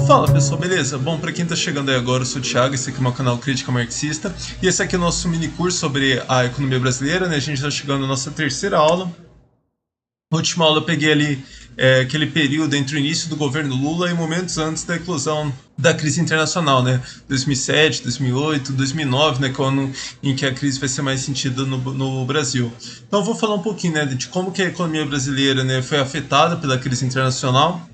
Fala pessoal, beleza? Bom, para quem tá chegando aí agora, eu sou o Thiago, esse aqui é o meu canal Crítica Marxista e esse aqui é o nosso mini curso sobre a economia brasileira, né? A gente tá chegando na nossa terceira aula. Na última aula eu peguei ali aquele período entre o início do governo Lula e momentos antes da eclosão da crise internacional, né? 2007, 2008, 2009, né? Que é o ano em que a crise vai ser mais sentida no Brasil. Então eu vou falar um pouquinho, né, de como que a economia brasileira, né, foi afetada pela crise internacional.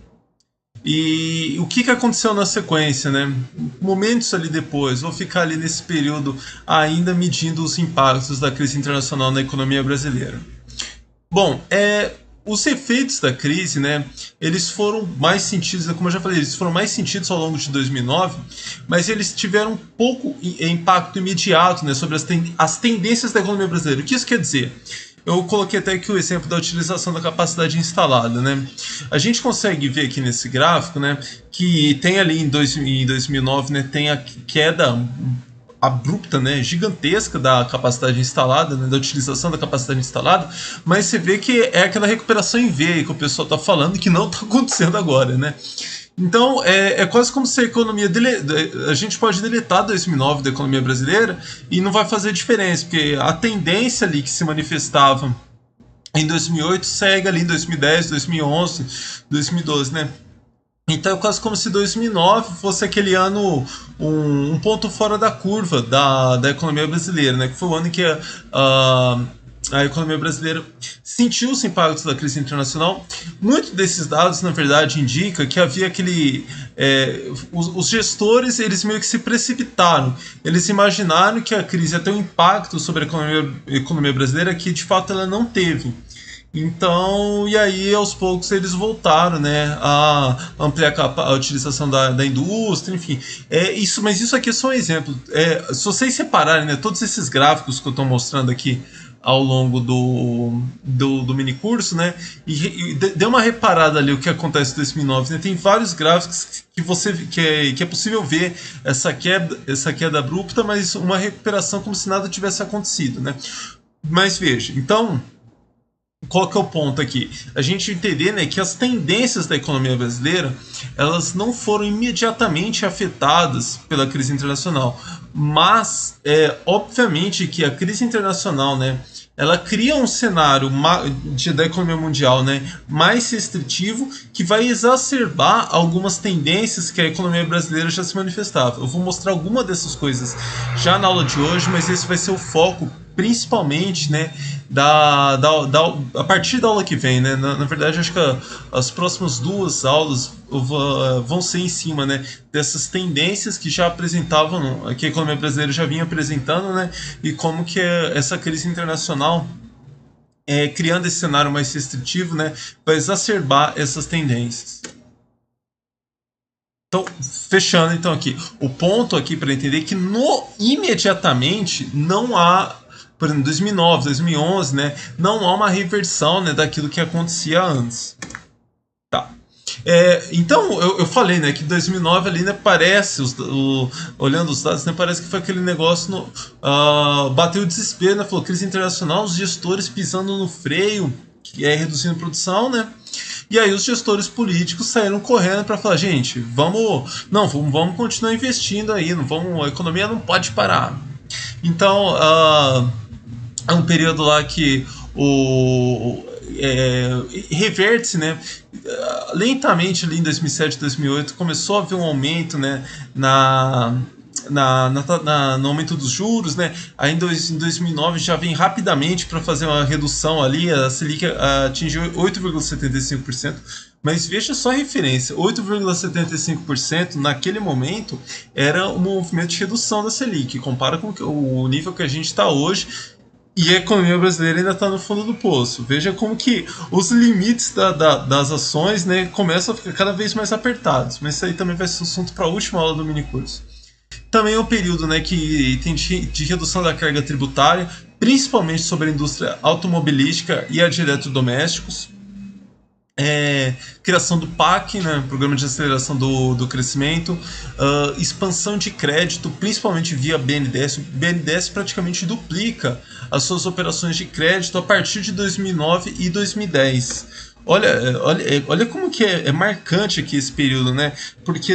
E o que aconteceu na sequência, né? Momentos ali depois, vou ficar ali nesse período ainda medindo os impactos da crise internacional na economia brasileira. Bom, os efeitos da crise, né, eles foram mais sentidos, como eu já falei, eles foram mais sentidos ao longo de 2009, mas eles tiveram pouco impacto imediato, né, sobre as tendências da economia brasileira. O que isso quer dizer? Eu coloquei até aqui o exemplo da utilização da capacidade instalada, né? A gente consegue ver aqui nesse gráfico, né, que tem ali em 2009, né, tem a queda abrupta, né, gigantesca da capacidade instalada, né, da utilização da capacidade instalada, mas você vê que é aquela recuperação em V que o pessoal está falando que não está acontecendo agora, né? Então, é quase como se a economia... A gente pode deletar 2009 da economia brasileira e não vai fazer diferença, porque a tendência ali que se manifestava em 2008 segue ali em 2010, 2011, 2012, né? Então é quase como se 2009 fosse aquele ano, um ponto fora da curva da economia brasileira, né? Que foi o ano em que a economia brasileira sentiu os impactos da crise internacional. Muitos desses dados, na verdade, indicam que havia aquele... os gestores, eles meio que se precipitaram. Eles imaginaram que a crise ia ter um impacto sobre a economia brasileira que, de fato, ela não teve. Então, e aí aos poucos eles voltaram, né, a ampliar a utilização da indústria, enfim. Mas isso aqui é só um exemplo. Se vocês separarem, né, todos esses gráficos que eu estou mostrando aqui ao longo do mini curso, né, e dê uma reparada ali o que acontece em 2009, né, tem vários gráficos que é possível ver essa queda abrupta, mas uma recuperação como se nada tivesse acontecido, né. Mas veja, então... Qual que é o ponto aqui? A gente entender, né, que as tendências da economia brasileira, elas não foram imediatamente afetadas pela crise internacional, mas obviamente que a crise internacional, né, ela cria um cenário da economia mundial, né, mais restritivo, que vai exacerbar algumas tendências que a economia brasileira já se manifestava. Eu vou mostrar alguma dessas coisas já na aula de hoje, mas esse vai ser o foco principalmente, né, a partir da aula que vem, né? Na verdade, acho que as próximas duas aulas vão ser em cima, né, dessas tendências que já apresentavam, que a economia brasileira já vinha apresentando, né, e como que essa crise internacional, criando esse cenário mais restritivo, né, vai exacerbar essas tendências. Então, fechando então aqui, o ponto aqui para entender que imediatamente não há, por exemplo, 2009, 2011, né, não há uma reversão, né, daquilo que acontecia antes. Tá. Então, eu falei, né, que 2009 ali, né, parece, olhando os dados, né, parece que foi aquele negócio, bateu o desespero, né, falou crise internacional, os gestores pisando no freio, reduzindo a produção, né, e aí os gestores políticos saíram correndo para falar, gente, vamos continuar investindo aí, a economia não pode parar. Então, é um período lá que reverte-se, né, lentamente ali em 2007, 2008, começou a haver um aumento, né, no aumento dos juros, né? Aí em 2009 já vem rapidamente para fazer uma redução ali, a Selic atingiu 8,75%, mas veja só a referência, 8,75% naquele momento era um movimento de redução da Selic, compara com o nível que a gente está hoje, e a economia brasileira ainda está no fundo do poço. Veja como que os limites das ações, né, começam a ficar cada vez mais apertados, mas isso aí também vai ser assunto para a última aula do mini curso. Também é um período, né, que tem de redução da carga tributária, principalmente sobre a indústria automobilística e a de eletrodomésticos. Criação do PAC, né, Programa de Aceleração do Crescimento, expansão de crédito, principalmente via BNDES. O BNDES praticamente duplica as suas operações de crédito a partir de 2009 e 2010. olha como que é marcante aqui esse período, né? Porque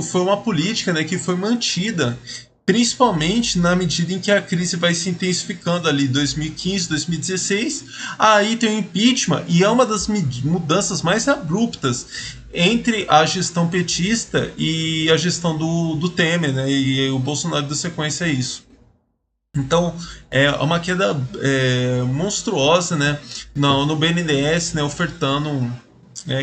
foi uma política, né, que foi mantida, principalmente na medida em que a crise vai se intensificando ali, 2015, 2016, aí tem o impeachment, e é uma das mudanças mais abruptas entre a gestão petista e a gestão do Temer, né? E o Bolsonaro deu sequência a isso. Então, é uma queda monstruosa, né, no BNDES, né, ofertando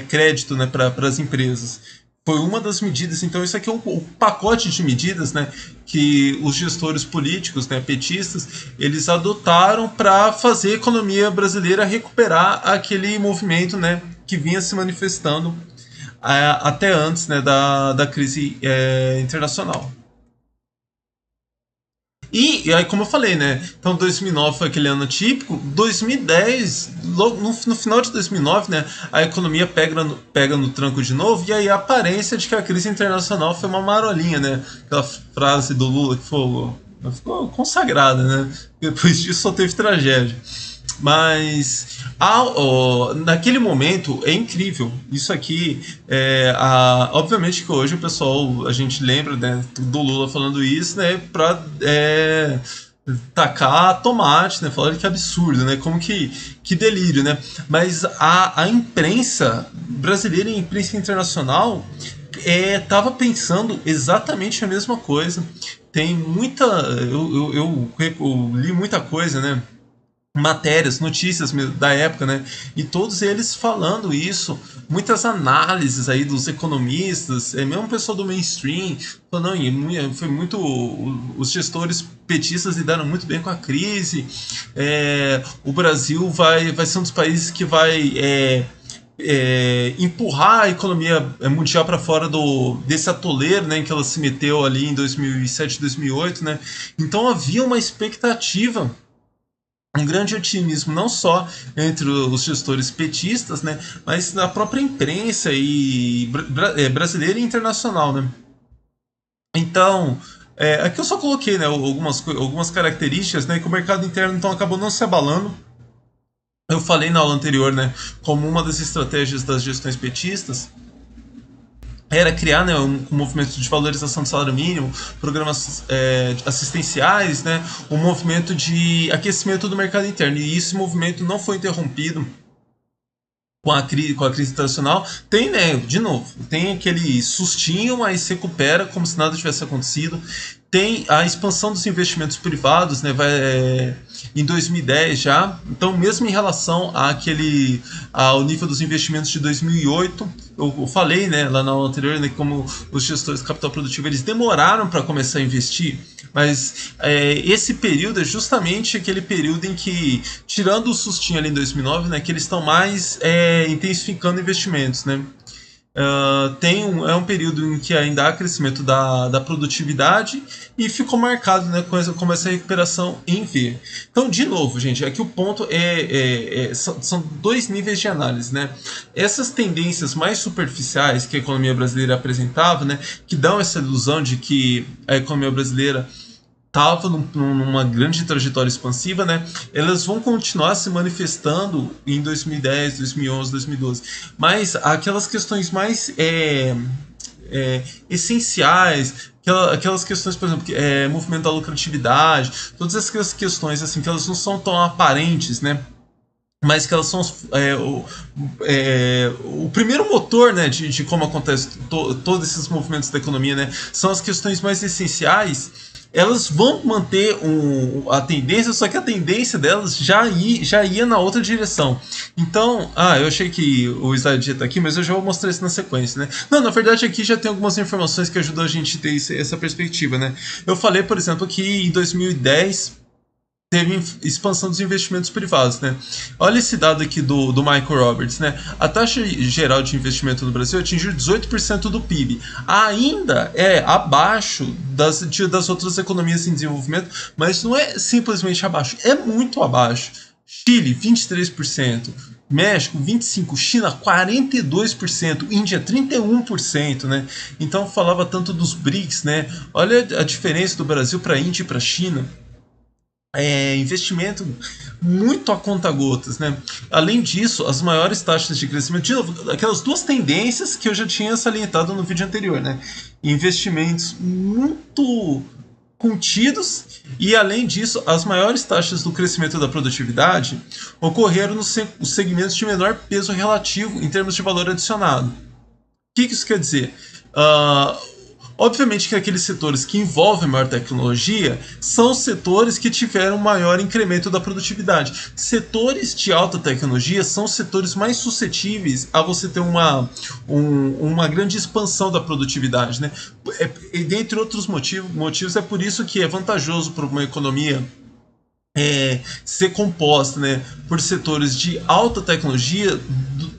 crédito, né, para as empresas. Foi uma das medidas, então isso aqui é um pacote de medidas, né, que os gestores políticos, né, petistas, eles adotaram para fazer a economia brasileira recuperar aquele movimento, né, que vinha se manifestando até antes, né, da crise internacional. E aí, como eu falei, né? Então, 2009 foi aquele ano típico. 2010, logo no final de 2009, né? A economia pega no tranco de novo. E aí, a aparência de que a crise internacional foi uma marolinha, né? Aquela frase do Lula que ficou consagrada, né? Depois disso, só teve tragédia. Mas naquele momento é incrível. Isso aqui, obviamente que hoje o pessoal, a gente lembra, né, do Lula falando isso, né, para tacar tomate, né, falar que absurdo, né, como que delírio, né. Mas a imprensa brasileira e a imprensa internacional estava pensando exatamente a mesma coisa. Tem muita, eu li muita coisa, né, matérias, notícias da época, né? E todos eles falando isso, muitas análises aí dos economistas, mesmo o pessoal do mainstream, falando, não, foi muito, os gestores petistas lidaram muito bem com a crise, o Brasil vai ser um dos países que vai empurrar a economia mundial para fora desse atoleiro, né, em que ela se meteu ali em 2007, 2008, né? Então havia uma expectativa, um grande otimismo não só entre os gestores petistas, né, mas na própria imprensa brasileira e internacional, né. Então, aqui eu só coloquei, né, algumas características, né, que o mercado interno então acabou não se abalando. Eu falei na aula anterior, né, como uma das estratégias das gestões petistas era criar, né, um movimento de valorização do salário mínimo, programas assistenciais, né, um movimento de aquecimento do mercado interno. E esse movimento não foi interrompido com a crise internacional. Tem, né, de novo, tem aquele sustinho, mas se recupera como se nada tivesse acontecido. Tem a expansão dos investimentos privados, né, em 2010 já. Então, mesmo em relação ao nível dos investimentos de 2008, eu falei, né, lá na aula anterior, né, como os gestores de capital produtivo eles demoraram para começar a investir, mas esse período é justamente aquele período em que, tirando o sustinho ali em 2009, né, que eles estão mais intensificando investimentos, né. É um período em que ainda há crescimento da produtividade e ficou marcado, né, com essa recuperação em V. Então, de novo, gente, aqui o ponto são dois níveis de análise, né? Essas tendências mais superficiais que a economia brasileira apresentava, né, que dão essa ilusão de que a economia brasileira estava numa grande trajetória expansiva, né? Elas vão continuar se manifestando em 2010, 2011, 2012. Mas aquelas questões mais essenciais, aquelas questões, por exemplo, movimento da lucratividade, todas essas questões assim que elas não são tão aparentes, né? Mas que elas são o primeiro motor, né, de como acontece todos esses movimentos da economia, né? São as questões mais essenciais. Elas vão manter a tendência, só que a tendência delas já ia na outra direção. Então, eu achei que o slide já está aqui, mas eu já vou mostrar isso na sequência, né? Não, na verdade aqui já tem algumas informações que ajudam a gente a ter essa perspectiva, né? Eu falei, por exemplo, que em 2010 teve expansão dos investimentos privados, né? Olha esse dado aqui do Michael Roberts, né? A taxa geral de investimento no Brasil atingiu 18% do PIB. Ainda é abaixo das outras economias em desenvolvimento, mas não é simplesmente abaixo, é muito abaixo. Chile, 23%. México, 25%, China, 42%, Índia, 31%, né? Então falava tanto dos BRICS, né? Olha a diferença do Brasil para a Índia e para a China. investimento muito a conta-gotas, né? Além disso, as maiores taxas de crescimento, de novo, aquelas duas tendências que eu já tinha salientado no vídeo anterior, né? Investimentos muito contidos e, além disso, as maiores taxas do crescimento da produtividade ocorreram nos segmentos de menor peso relativo em termos de valor adicionado. O que isso quer dizer? Obviamente que aqueles setores que envolvem maior tecnologia são setores que tiveram maior incremento da produtividade. Setores de alta tecnologia são setores mais suscetíveis a você ter uma grande expansão da produtividade, né? E dentre outros motivos, é por isso que é vantajoso para uma economia ser composta, né, por setores de alta tecnologia.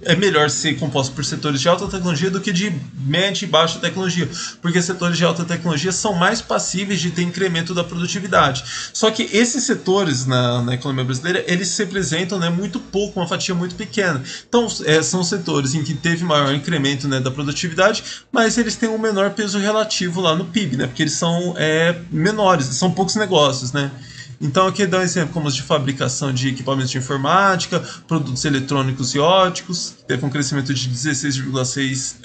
É melhor ser composto por setores de alta tecnologia do que de média e baixa tecnologia, porque setores de alta tecnologia são mais passíveis de ter incremento da produtividade. Só que esses setores na economia brasileira, eles se representam, né, muito pouco, uma fatia muito pequena. Então, são setores em que teve maior incremento, né, da produtividade, mas eles têm um menor peso relativo lá no PIB, né, porque eles são menores, são poucos negócios, né. Então aqui dá um exemplo como os de fabricação de equipamentos de informática, produtos eletrônicos e óticos, que teve um crescimento de 16,6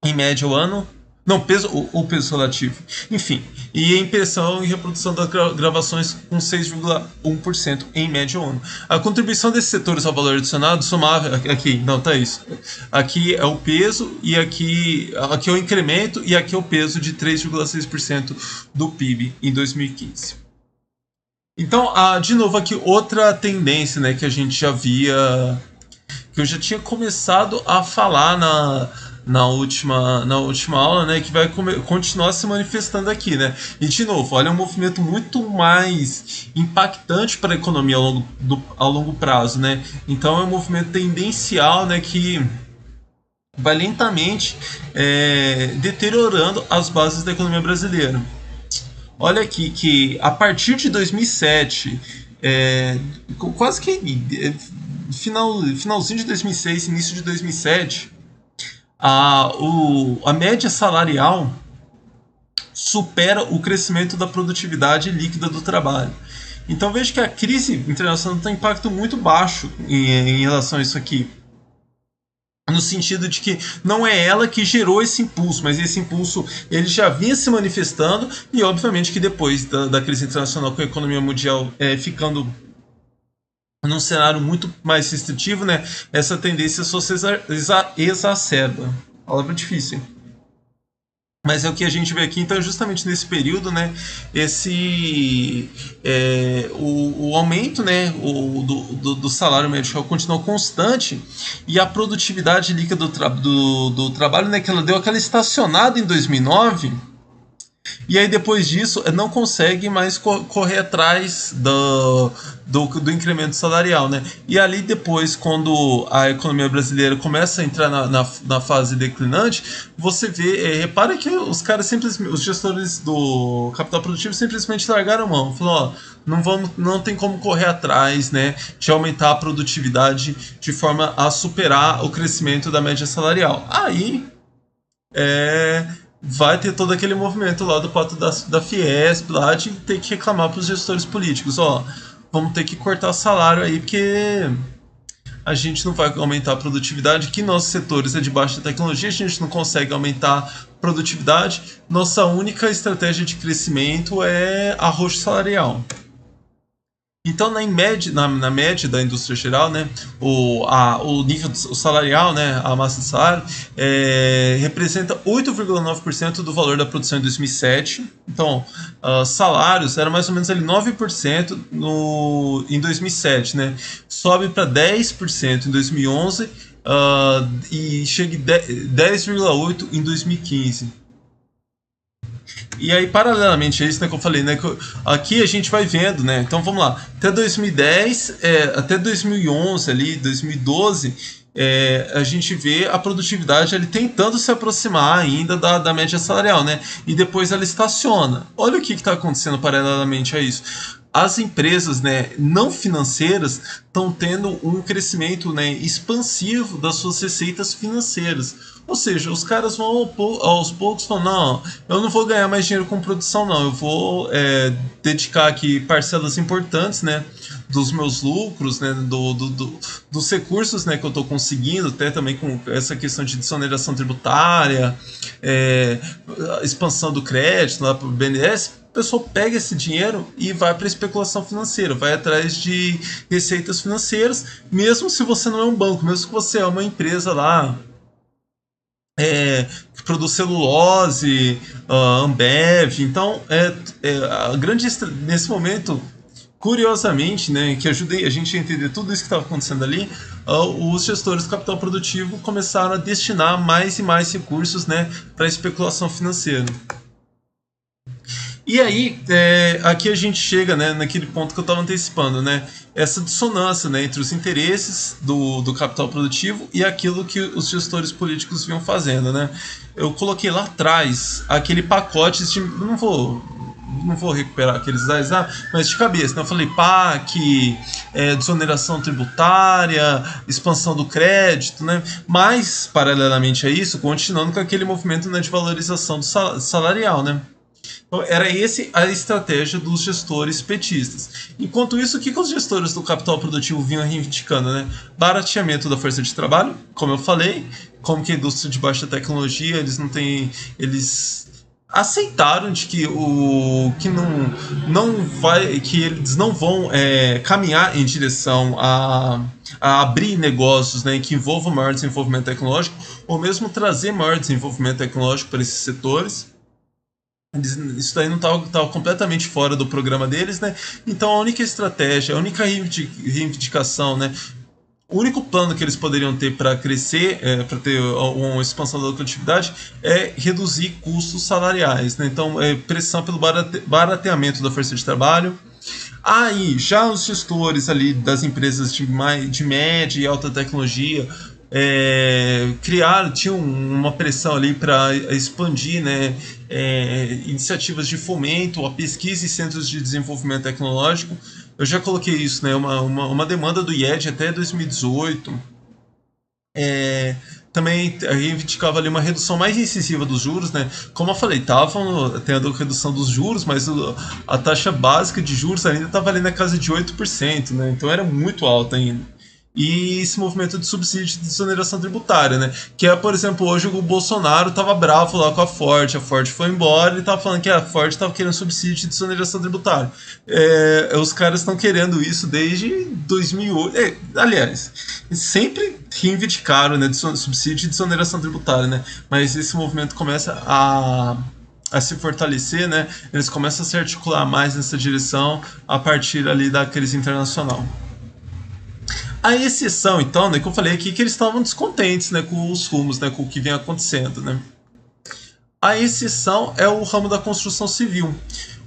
em média ao ano. Não, o peso relativo. Enfim, e a impressão e reprodução das gravações com 6,1% em média ao ano. A contribuição desses setores ao valor adicionado somava aqui, não, tá isso. Aqui é o peso e aqui é o incremento e aqui é o peso de 3,6% do PIB em 2015. Então, de novo aqui outra tendência, né, que a gente já via, que eu já tinha começado a falar na última aula, né, que vai continuar se manifestando aqui, né? E de novo, olha, é um movimento muito mais impactante para a economia ao longo prazo, né? Então é um movimento tendencial, né, que vai lentamente deteriorando as bases da economia brasileira. Olha aqui que a partir de 2007, quase que finalzinho de 2006, início de 2007, a média salarial supera o crescimento da produtividade líquida do trabalho. Então veja que a crise internacional tem um impacto muito baixo em relação a isso aqui. No sentido de que não é ela que gerou esse impulso, mas esse impulso ele já vinha se manifestando e obviamente que depois da crise internacional, com a economia mundial ficando num cenário muito mais restritivo, né, essa tendência só se exacerba. Palavra difícil. Mas é o que a gente vê aqui, então, justamente nesse período, né, o aumento, né, do salário médio continuou constante e a produtividade líquida do trabalho, né, que ela deu aquela estacionada em 2009. E aí depois disso não consegue mais correr atrás do incremento salarial, né? E ali depois, quando a economia brasileira começa a entrar na fase declinante, você vê, repara que os caras os gestores do capital produtivo simplesmente largaram a mão, falaram, ó, não tem como correr atrás, né, de aumentar a produtividade de forma a superar o crescimento da média salarial. Aí vai ter todo aquele movimento lá do pacto da Fiesp, lá de ter que reclamar para os gestores políticos, ó, vamos ter que cortar salário aí, porque a gente não vai aumentar a produtividade, que nossos setores é de baixa tecnologia, a gente não consegue aumentar a produtividade, nossa única estratégia de crescimento é arroxo salarial. Então, na média da indústria geral, né, o nível salarial, né, a massa de salário, representa 8,9% do valor da produção em 2007. Então, salários era mais ou menos ali 9% em 2007, né? Sobe para 10% em 2011 e chega em 10,8% em 2015. E aí, paralelamente a isso, né, que eu falei, né, que aqui a gente vai vendo, né, então vamos lá, até 2010, até 2011, ali, 2012, a gente vê a produtividade ali tentando se aproximar ainda da média salarial, né, e depois ela estaciona. Olha o que está acontecendo paralelamente a isso. as empresas, né, não financeiras estão tendo um crescimento, né, expansivo das suas receitas financeiras. Ou seja, os caras vão aos poucos falando, não, eu não vou ganhar mais dinheiro com produção, não, eu vou dedicar aqui parcelas importantes, né, dos meus lucros, né, dos recursos, né, que eu estou conseguindo, até também com essa questão de desoneração tributária, expansão do crédito lá para o BNDES. O pessoal pega esse dinheiro e vai para a especulação financeira, vai atrás de receitas financeiras, mesmo se você não é um banco, mesmo que você é uma empresa lá, que produz celulose, Ambev. Então, a grande nesse momento, curiosamente, né, que ajudei a gente a entender tudo isso que estava acontecendo ali, os gestores do capital produtivo começaram a destinar mais e mais recursos, né, para a especulação financeira. E aí, aqui a gente chega, né, naquele ponto que eu estava antecipando, né, essa dissonância, né, entre os interesses do capital produtivo e aquilo que os gestores políticos vinham fazendo, né. Eu coloquei lá atrás aquele pacote de... Não vou recuperar aqueles slides lá, mas de cabeça, né? Eu falei PAC, desoneração tributária, expansão do crédito, né? Mas, paralelamente a isso, continuando com aquele movimento, né, de valorização do salarial, né? Então, era esse a estratégia dos gestores petistas. Enquanto isso, o que os gestores do capital produtivo vinham reivindicando, né? Barateamento da força de trabalho, como eu falei, como que a indústria de baixa tecnologia, eles aceitaram de que que eles não vão caminhar em direção a abrir negócios, né, que envolvam maior desenvolvimento tecnológico, ou mesmo trazer maior desenvolvimento tecnológico para esses setores. Isso daí não estava completamente fora do programa deles, né? Então a única estratégia, a única reivindicação, né? O único plano que eles poderiam ter para crescer, para ter uma expansão da lucratividade, é reduzir custos salariais, né? Então, pressão pelo barateamento da força de trabalho. Aí, já os gestores ali das empresas de média e alta tecnologia tinham uma pressão ali para expandir, né, iniciativas de fomento a pesquisa e centros de desenvolvimento tecnológico. Eu já coloquei isso, né, uma demanda do IED até 2018. Também reivindicava ali uma redução mais incisiva dos juros, né? Como eu falei, estavam tendo redução dos juros, mas a taxa básica de juros ainda estava ali na casa de 8%, né? Então era muito alta ainda. E esse movimento de subsídio de desoneração tributária, né? Que por exemplo, hoje o Bolsonaro estava bravo lá com a Ford foi embora e estava falando que a Ford estava querendo subsídio de desoneração tributária. Os caras estão querendo isso desde 2008. Aliás, sempre reivindicaram, né, de subsídio de desoneração tributária, né? Mas esse movimento começa a se fortalecer, né? Eles começam a se articular mais nessa direção a partir ali da crise internacional. A exceção, então, né, que eu falei aqui, que eles estavam descontentes, né, com os rumos, né, com o que vem acontecendo, né. A exceção é o ramo da construção civil.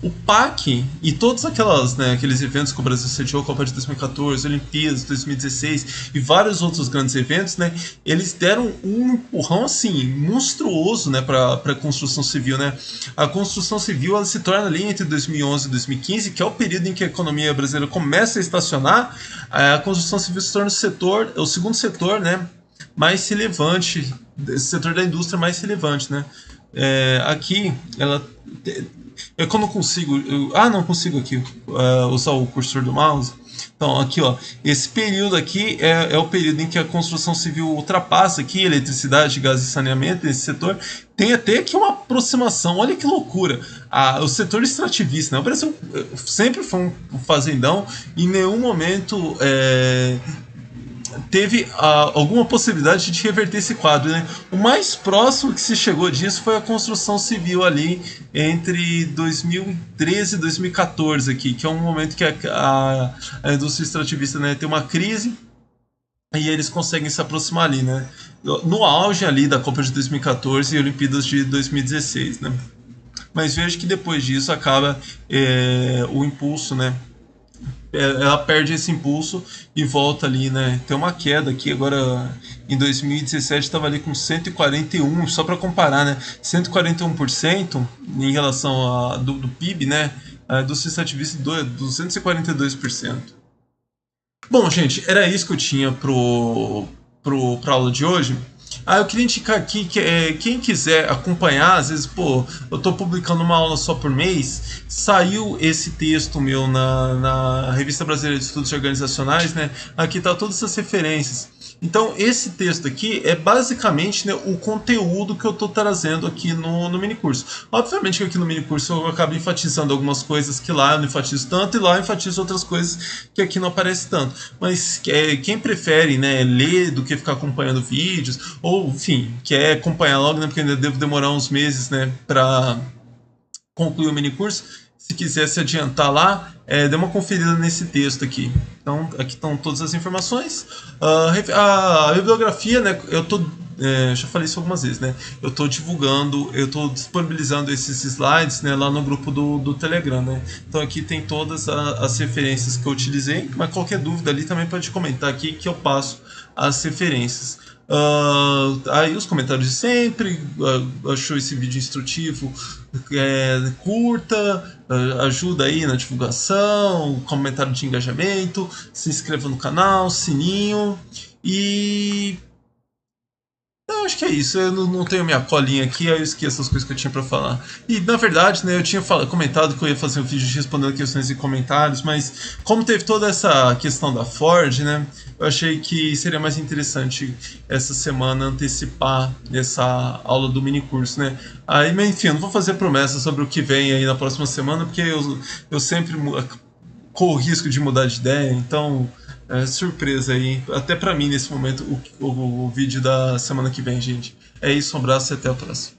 O PAC e todos aqueles eventos que o Brasil sediou, Copa de 2014, Olimpíadas de 2016 e vários outros grandes eventos, né, eles deram um empurrão assim monstruoso, né, para a construção civil, né. A construção civil ela se torna ali entre 2011 e 2015, que é o período em que a economia brasileira começa a estacionar. A construção civil se torna o segundo setor, né, mais relevante, esse setor da indústria mais relevante, né. Aqui ela é quando eu consigo. Não consigo aqui usar o cursor do mouse. Então, aqui, ó, esse período aqui é o período em que a construção civil ultrapassa aqui eletricidade, gás e saneamento nesse setor. Tem até aqui uma aproximação, olha que loucura. O setor extrativista, né? O Brasil sempre foi um fazendão, em nenhum momento teve alguma possibilidade de reverter esse quadro, né? O mais próximo que se chegou disso foi a construção civil ali entre 2013 e 2014 aqui, que é um momento que a indústria extrativista, né, tem uma crise e eles conseguem se aproximar ali, né? No auge ali da Copa de 2014 e Olimpíadas de 2016, né? Mas vejo que depois disso acaba o impulso, né? Ela perde esse impulso e volta ali, né? Tem uma queda aqui agora. Em 2017 estava ali com 141, só para comparar, né? 141% em relação do PIB, né? do Ciência Ativista 242%. Bom, gente, era isso que eu tinha pra aula de hoje. Eu queria indicar aqui que quem quiser acompanhar, às vezes, eu tô publicando uma aula só por mês, saiu esse texto meu na Revista Brasileira de Estudos Organizacionais, né? Aqui tá todas essas referências. Então, esse texto aqui é basicamente, né, o conteúdo que eu estou trazendo aqui no minicurso. Obviamente que aqui no minicurso eu acabo enfatizando algumas coisas que lá eu não enfatizo tanto e lá eu enfatizo outras coisas que aqui não aparece tanto. Mas quem prefere, né, ler do que ficar acompanhando vídeos, ou enfim, quer acompanhar logo, né, porque ainda devo demorar uns meses, né, para concluir o minicurso, se quiser se adiantar lá, dê uma conferida nesse texto aqui. Então, aqui estão todas as informações. A bibliografia, né, já falei isso algumas vezes, né? Eu estou divulgando, eu estou disponibilizando esses slides, né, lá no grupo do Telegram, né? Então aqui tem todas as referências que eu utilizei, mas qualquer dúvida ali também pode comentar aqui que eu passo as referências. Aí os comentários de sempre, achou esse vídeo instrutivo, curta, ajuda aí na divulgação, comentário de engajamento, se inscreva no canal, sininho e... Eu acho que é isso, eu não tenho minha colinha aqui, aí eu esqueço as coisas que eu tinha pra falar. E na verdade, né, eu tinha comentado que eu ia fazer um vídeo respondendo questões e comentários, mas como teve toda essa questão da Ford, né, eu achei que seria mais interessante essa semana antecipar essa aula do minicurso, né. Aí, mas enfim, eu não vou fazer promessas sobre o que vem aí na próxima semana, porque eu sempre corro o risco de mudar de ideia, então... surpresa aí, até pra mim nesse momento, o vídeo da semana que vem, gente. É isso, um abraço e até a próxima.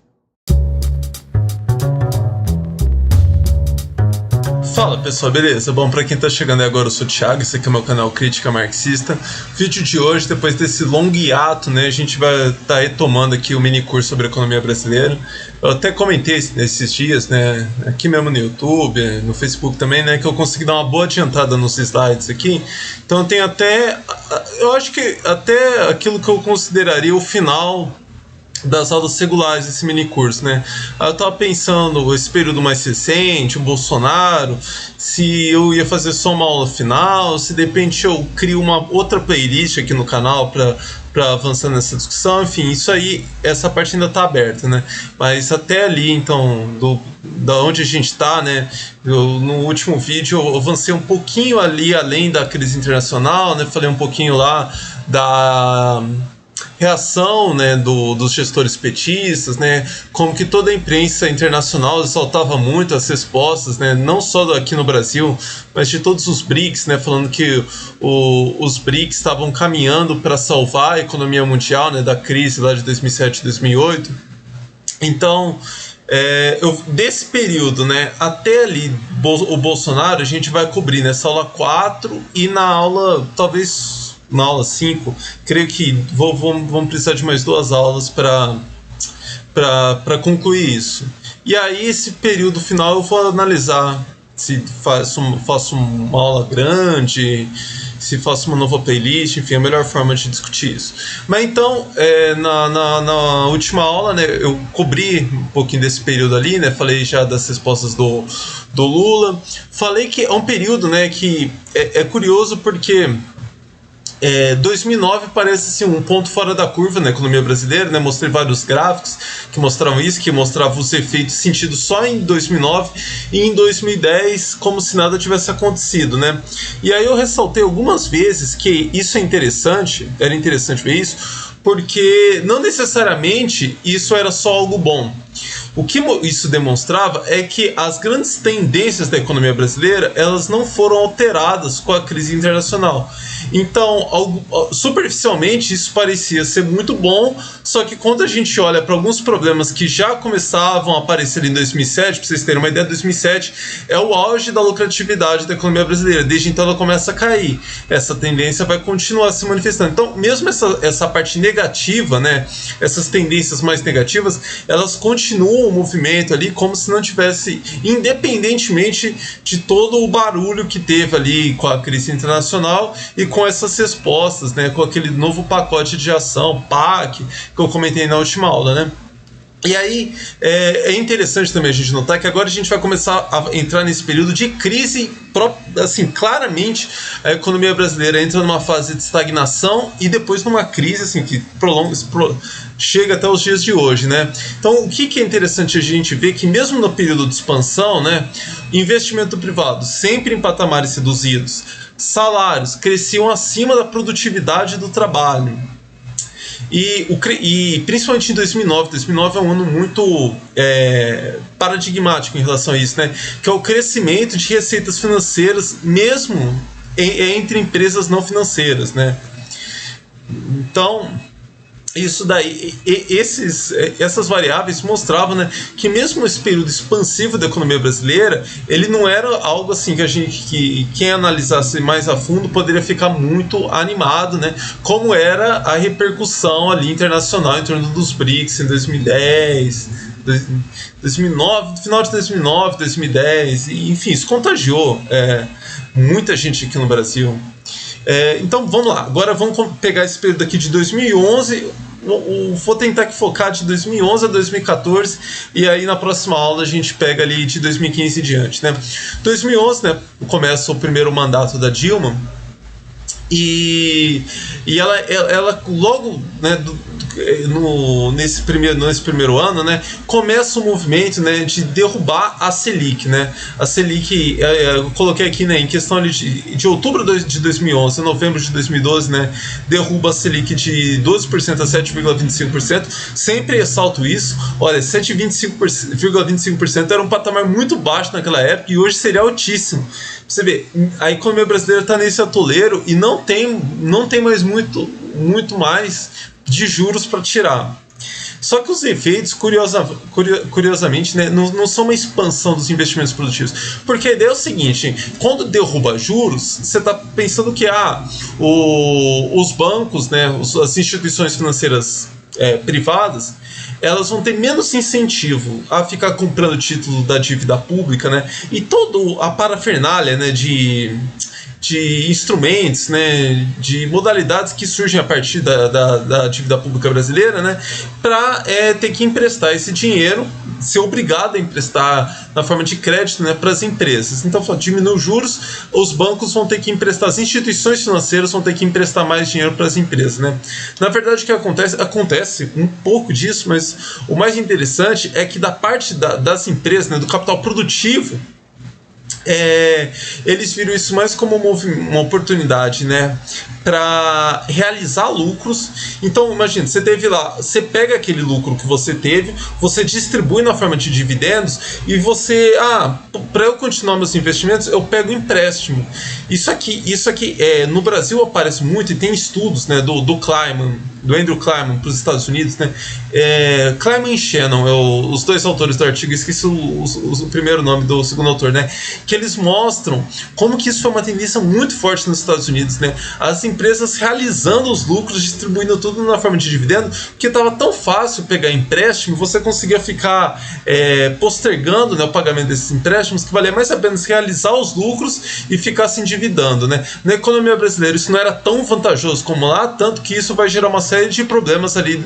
Fala pessoal, beleza? Bom, pra quem tá chegando aí agora, eu sou o Thiago, esse aqui é o meu canal Crítica Marxista. Vídeo de hoje, depois desse longo hiato, né, a gente vai estar retomando aqui o mini curso sobre economia brasileira. Eu até comentei nesses dias, né, aqui mesmo no YouTube, no Facebook também, né, que eu consegui dar uma boa adiantada nos slides aqui. Então tem eu acho que até aquilo que eu consideraria o final das aulas regulares desse minicurso, né? Eu tava pensando, esse período mais recente, o Bolsonaro, se eu ia fazer só uma aula final, se de repente eu crio uma outra playlist aqui no canal para avançar nessa discussão, enfim, isso aí, essa parte ainda tá aberta, né? Mas até ali, então, da onde a gente tá, né? No último vídeo eu avancei um pouquinho ali, além da crise internacional, né? Falei um pouquinho lá da reação, né, dos gestores petistas, né, como que toda a imprensa internacional exaltava muito as respostas, né, não só aqui no Brasil, mas de todos os BRICS, né, falando que os BRICS estavam caminhando para salvar a economia mundial, né, da crise lá de 2007 e 2008. Então, desse período, né, até ali o Bolsonaro, a gente vai cobrir nessa aula 4 e na aula, talvez na aula 5, creio que vamos precisar de mais 2 aulas para concluir isso. E aí esse período final eu vou analisar se faço uma aula grande, se faço uma nova playlist, enfim, a melhor forma de discutir isso. Mas então, na última aula, né, eu cobri um pouquinho desse período ali, né, falei já das respostas do Lula, falei que é um período, né, que é curioso porque... 2009 parece assim, um ponto fora da curva na economia brasileira, né? Mostrei vários gráficos que mostravam isso, que mostravam os efeitos sentidos só em 2009 e em 2010 como se nada tivesse acontecido, né? E aí eu ressaltei algumas vezes que isso era interessante ver isso, porque não necessariamente isso era só algo bom. O que isso demonstrava é que as grandes tendências da economia brasileira, elas não foram alteradas com a crise internacional. Então, superficialmente, isso parecia ser muito bom, só que quando a gente olha para alguns problemas que já começavam a aparecer em 2007, para vocês terem uma ideia, 2007 é o auge da lucratividade da economia brasileira. Desde então ela começa a cair. Essa tendência vai continuar se manifestando. Então, mesmo essa parte negativa, né, essas tendências mais negativas, elas continuam o movimento ali como se não tivesse, independentemente de todo o barulho que teve ali com a crise internacional e com essas respostas, né, com aquele novo pacote de ação, PAC, que eu comentei na última aula, né? E aí é interessante também a gente notar que agora a gente vai começar a entrar nesse período de crise, assim, claramente a economia brasileira entra numa fase de estagnação e depois numa crise assim, que chega até os dias de hoje, né? Então o que é interessante a gente ver que mesmo no período de expansão, né, investimento privado sempre em patamares reduzidos, salários cresciam acima da produtividade do trabalho. E principalmente em 2009 é um ano muito paradigmático em relação a isso, né? Que é o crescimento de receitas financeiras, mesmo entre empresas não financeiras, né? Então, isso daí, essas variáveis mostravam, né, que mesmo nesse período expansivo da economia brasileira, ele não era algo assim que quem analisasse mais a fundo poderia ficar muito animado, né, como era a repercussão ali internacional em torno dos BRICS em 2010, 2009, final de 2009, 2010, enfim, isso contagiou muita gente aqui no Brasil. Então vamos lá, agora vamos pegar esse período aqui de 2011, vou tentar focar de 2011 a 2014 e aí na próxima aula a gente pega ali de 2015 em diante, né? 2011, né, começa o primeiro mandato da Dilma e ela logo, né, nesse primeiro ano, né, começa o movimento, né, de derrubar a Selic, né? A Selic, eu coloquei aqui, né, em questão de outubro de 2011 a novembro de 2012, né, derruba a Selic de 12% a 7,25%. Sempre ressalto isso. Olha, 7,25% era um patamar muito baixo naquela época e hoje seria altíssimo. Você vê, a economia brasileira está nesse atoleiro e não tem mais muito mais de juros para tirar. Só que os efeitos, curiosamente, né, não são uma expansão dos investimentos produtivos. Porque a ideia é o seguinte: quando derruba juros, você está pensando que os bancos, né, as instituições financeiras privadas, elas vão ter menos incentivo a ficar comprando título da dívida pública, né, e toda a parafernália, né, de instrumentos, né, de modalidades que surgem a partir da dívida pública brasileira, né, para ter que emprestar esse dinheiro, ser obrigado a emprestar na forma de crédito, né, para as empresas. Então, diminui os juros, os bancos vão ter que emprestar, as instituições financeiras vão ter que emprestar mais dinheiro para as empresas, né. Na verdade, o que acontece um pouco disso, mas o mais interessante é que da parte das empresas, né, do capital produtivo, eles viram isso mais como uma oportunidade, né, para realizar lucros. Então imagina, você teve lá, você pega aquele lucro que você teve, você distribui na forma de dividendos e você, para eu continuar meus investimentos, eu pego empréstimo. Isso aqui no Brasil aparece muito e tem estudos, né, do Andrew Kleiman para os Estados Unidos, né? Kleiman e Shannon, os dois autores do artigo, esqueci o primeiro nome do segundo autor, né? Que eles mostram como que isso foi uma tendência muito forte nos Estados Unidos, né? As empresas realizando os lucros, distribuindo tudo na forma de dividendo, porque estava tão fácil pegar empréstimo, você conseguia ficar postergando, né, o pagamento desses empréstimos, que valia mais a pena realizar os lucros e ficar se endividando, né? Na economia brasileira isso não era tão vantajoso como lá, tanto que isso vai gerar uma série de problemas ali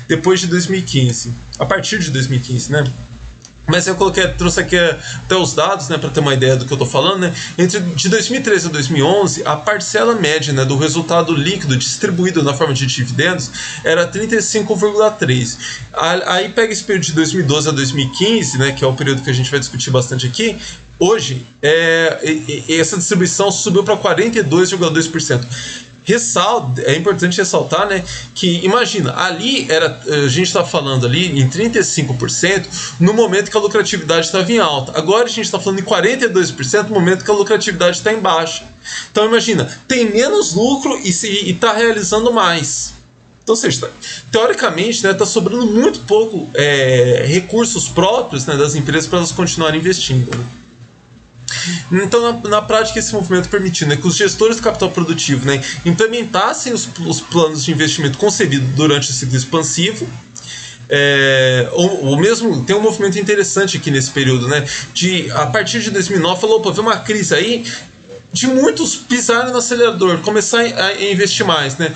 depois de 2015, a partir de 2015, né? Mas eu trouxe aqui até os dados, né, para ter uma ideia do que eu estou falando, né? De 2013 a 2011, a parcela média, né, do resultado líquido distribuído na forma de dividendos era 35,3%. Aí pega esse período de 2012 a 2015, né, que é o período que a gente vai discutir bastante aqui. Hoje, essa distribuição subiu para 42,2%. É importante ressaltar, né, que imagina, ali a gente está falando ali em 35% no momento que a lucratividade estava em alta. Agora a gente está falando em 42% no momento que a lucratividade está em baixa. Então imagina, tem menos lucro e está realizando mais. Então, ou seja, teoricamente, né, está sobrando muito pouco recursos próprios, né, das empresas para elas continuarem investindo, né? Então, na prática, esse movimento permitiu, né, que os gestores do capital produtivo, né, implementassem os planos de investimento concebidos durante o ciclo expansivo. Ou mesmo, tem um movimento interessante aqui nesse período, né, a partir de 2009, falou, opa, veio uma crise aí, de muitos pisarem no acelerador, começar a investir mais, né.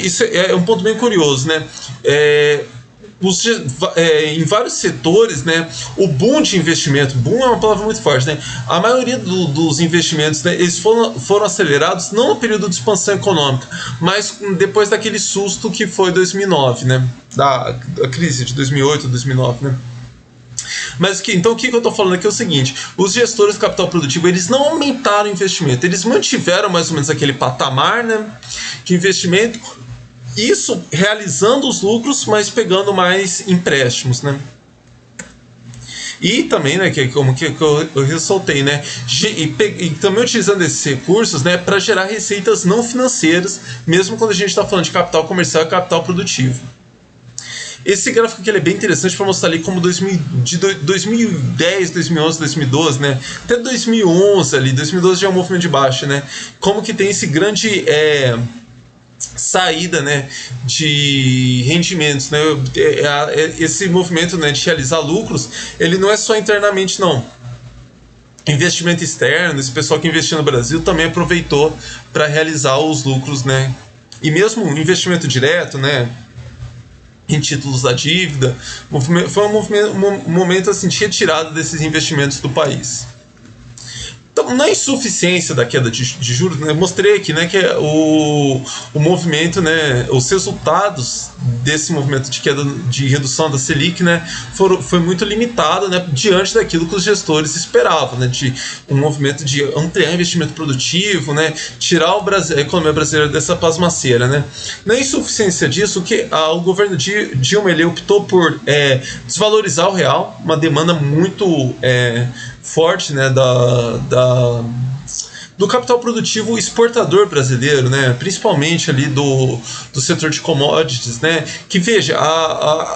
Isso é um ponto bem curioso, né. em vários setores, né, o boom de investimento, boom é uma palavra muito forte, né, a maioria dos investimentos, né, eles foram acelerados não no período de expansão econômica, mas depois daquele susto que foi 2009, né, da crise de 2008, 2009, né. Mas então o que eu estou falando aqui é o seguinte: os gestores do capital produtivo, eles não aumentaram o investimento, eles mantiveram mais ou menos aquele patamar, né, de investimento, isso realizando os lucros, mas pegando mais empréstimos, né? E também, né, como que eu ressaltei, né, e também utilizando esses recursos, né, para gerar receitas não financeiras, mesmo quando a gente está falando de capital comercial e capital produtivo. Esse gráfico aqui ele é bem interessante para mostrar ali como de 2010, 2011, 2012, né, até 2011 ali, 2012 já é um movimento de baixa, né, como que tem esse grande saída, né, de rendimentos, né, esse movimento, né, de realizar lucros, ele não é só internamente, não. Investimento externo, esse pessoal que investiu no Brasil também aproveitou para realizar os lucros, né, e mesmo investimento direto, né, em títulos da dívida, foi um momento assim, de retirada desses investimentos do país. Então, na insuficiência da queda de juros, né, mostrei aqui, né, que o movimento, né, os resultados desse movimento de queda, de redução da Selic, né, foi muito limitado, né, diante daquilo que os gestores esperavam, né, de um movimento de ampliar investimento produtivo, né, tirar a economia brasileira dessa pasmaceira, né. Na insuficiência disso, o governo Dilma ele optou por desvalorizar o real, uma demanda muito forte, né, do capital produtivo exportador brasileiro, né, principalmente ali do setor de commodities, né, que veja,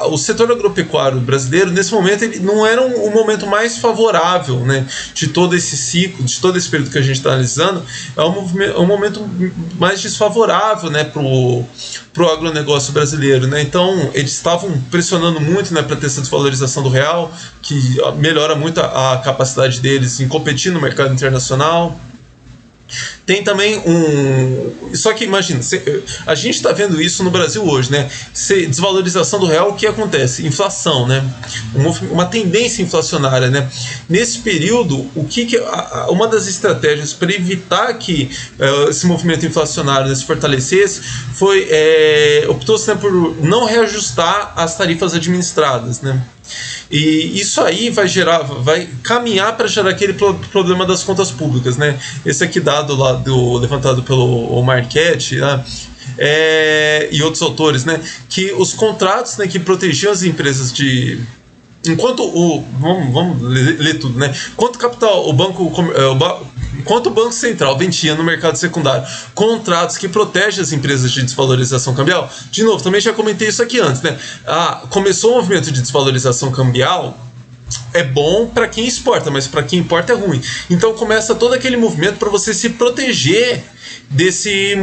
o setor agropecuário brasileiro nesse momento ele não era o momento mais favorável, né, de todo esse ciclo, de todo esse período que a gente está analisando, é um momento mais desfavorável, né, pro agronegócio brasileiro, né? Então eles estavam pressionando muito, né, para ter essa desvalorização do real, que melhora muito a capacidade deles em competir no mercado internacional. Tem também só que imagina, a gente está vendo isso no Brasil hoje, né? Desvalorização do real, o que acontece? Inflação, né? Uma tendência inflacionária, né? Nesse período, uma das estratégias para evitar que esse movimento inflacionário se fortalecesse optou-se, né, por não reajustar as tarifas administradas, né? E isso aí vai caminhar para gerar aquele problema das contas públicas, né? Esse aqui dado lá levantado pelo Marchetti, né? E outros autores, né? Que os contratos, né, que protegiam as empresas de... Vamos ler tudo, né? Quanto capital enquanto o Banco Central vendia no mercado secundário contratos que protegem as empresas de desvalorização cambial, de novo, também já comentei isso aqui antes, né? Começou o movimento de desvalorização cambial, é bom para quem exporta, mas para quem importa é ruim. Então começa todo aquele movimento para você se proteger desse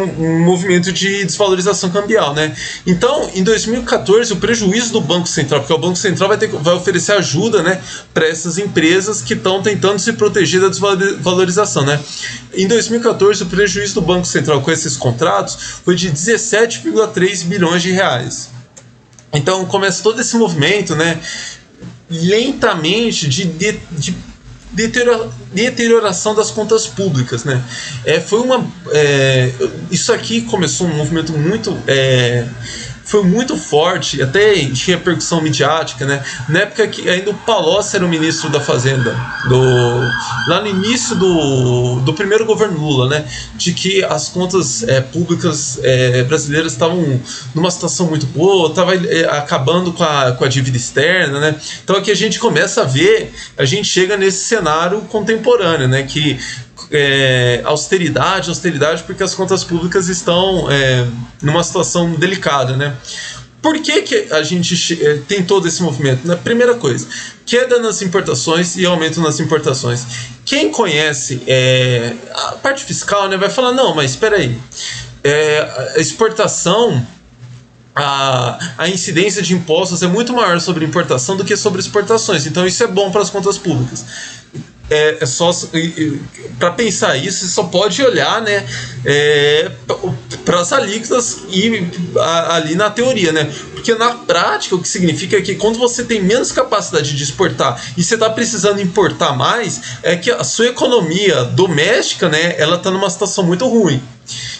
movimento de desvalorização cambial, né? Então, em 2014, o prejuízo do Banco Central, porque o Banco Central vai oferecer ajuda, né, para essas empresas que estão tentando se proteger da desvalorização, né? Em 2014, o prejuízo do Banco Central com esses contratos foi de 17,3 bilhões de reais. Então, começa todo esse movimento, né, lentamente de deterioração das contas públicas, né? Isso aqui começou um movimento foi muito forte, até tinha repercussão midiática, né? Na época que ainda o Palocci era o ministro da Fazenda, lá no início do primeiro governo Lula, né? De que as contas públicas brasileiras estavam numa situação muito boa, estava acabando com a dívida externa, né? Então aqui a gente começa a ver, a gente chega nesse cenário contemporâneo, né? Que austeridade, porque as contas públicas estão numa situação delicada, né? Por que a gente tem todo esse movimento? Na primeira coisa, queda nas importações e aumento nas importações. Quem conhece a parte fiscal, né, vai falar, não, mas espera aí, a exportação, a incidência de impostos é muito maior sobre importação do que sobre exportações, então isso é bom para as contas públicas. é só para pensar isso, você só pode olhar, né, para as alíquotas e ali na teoria, né? Porque na prática o que significa é que quando você tem menos capacidade de exportar e você está precisando importar mais, é que a sua economia doméstica, né, ela está numa situação muito ruim.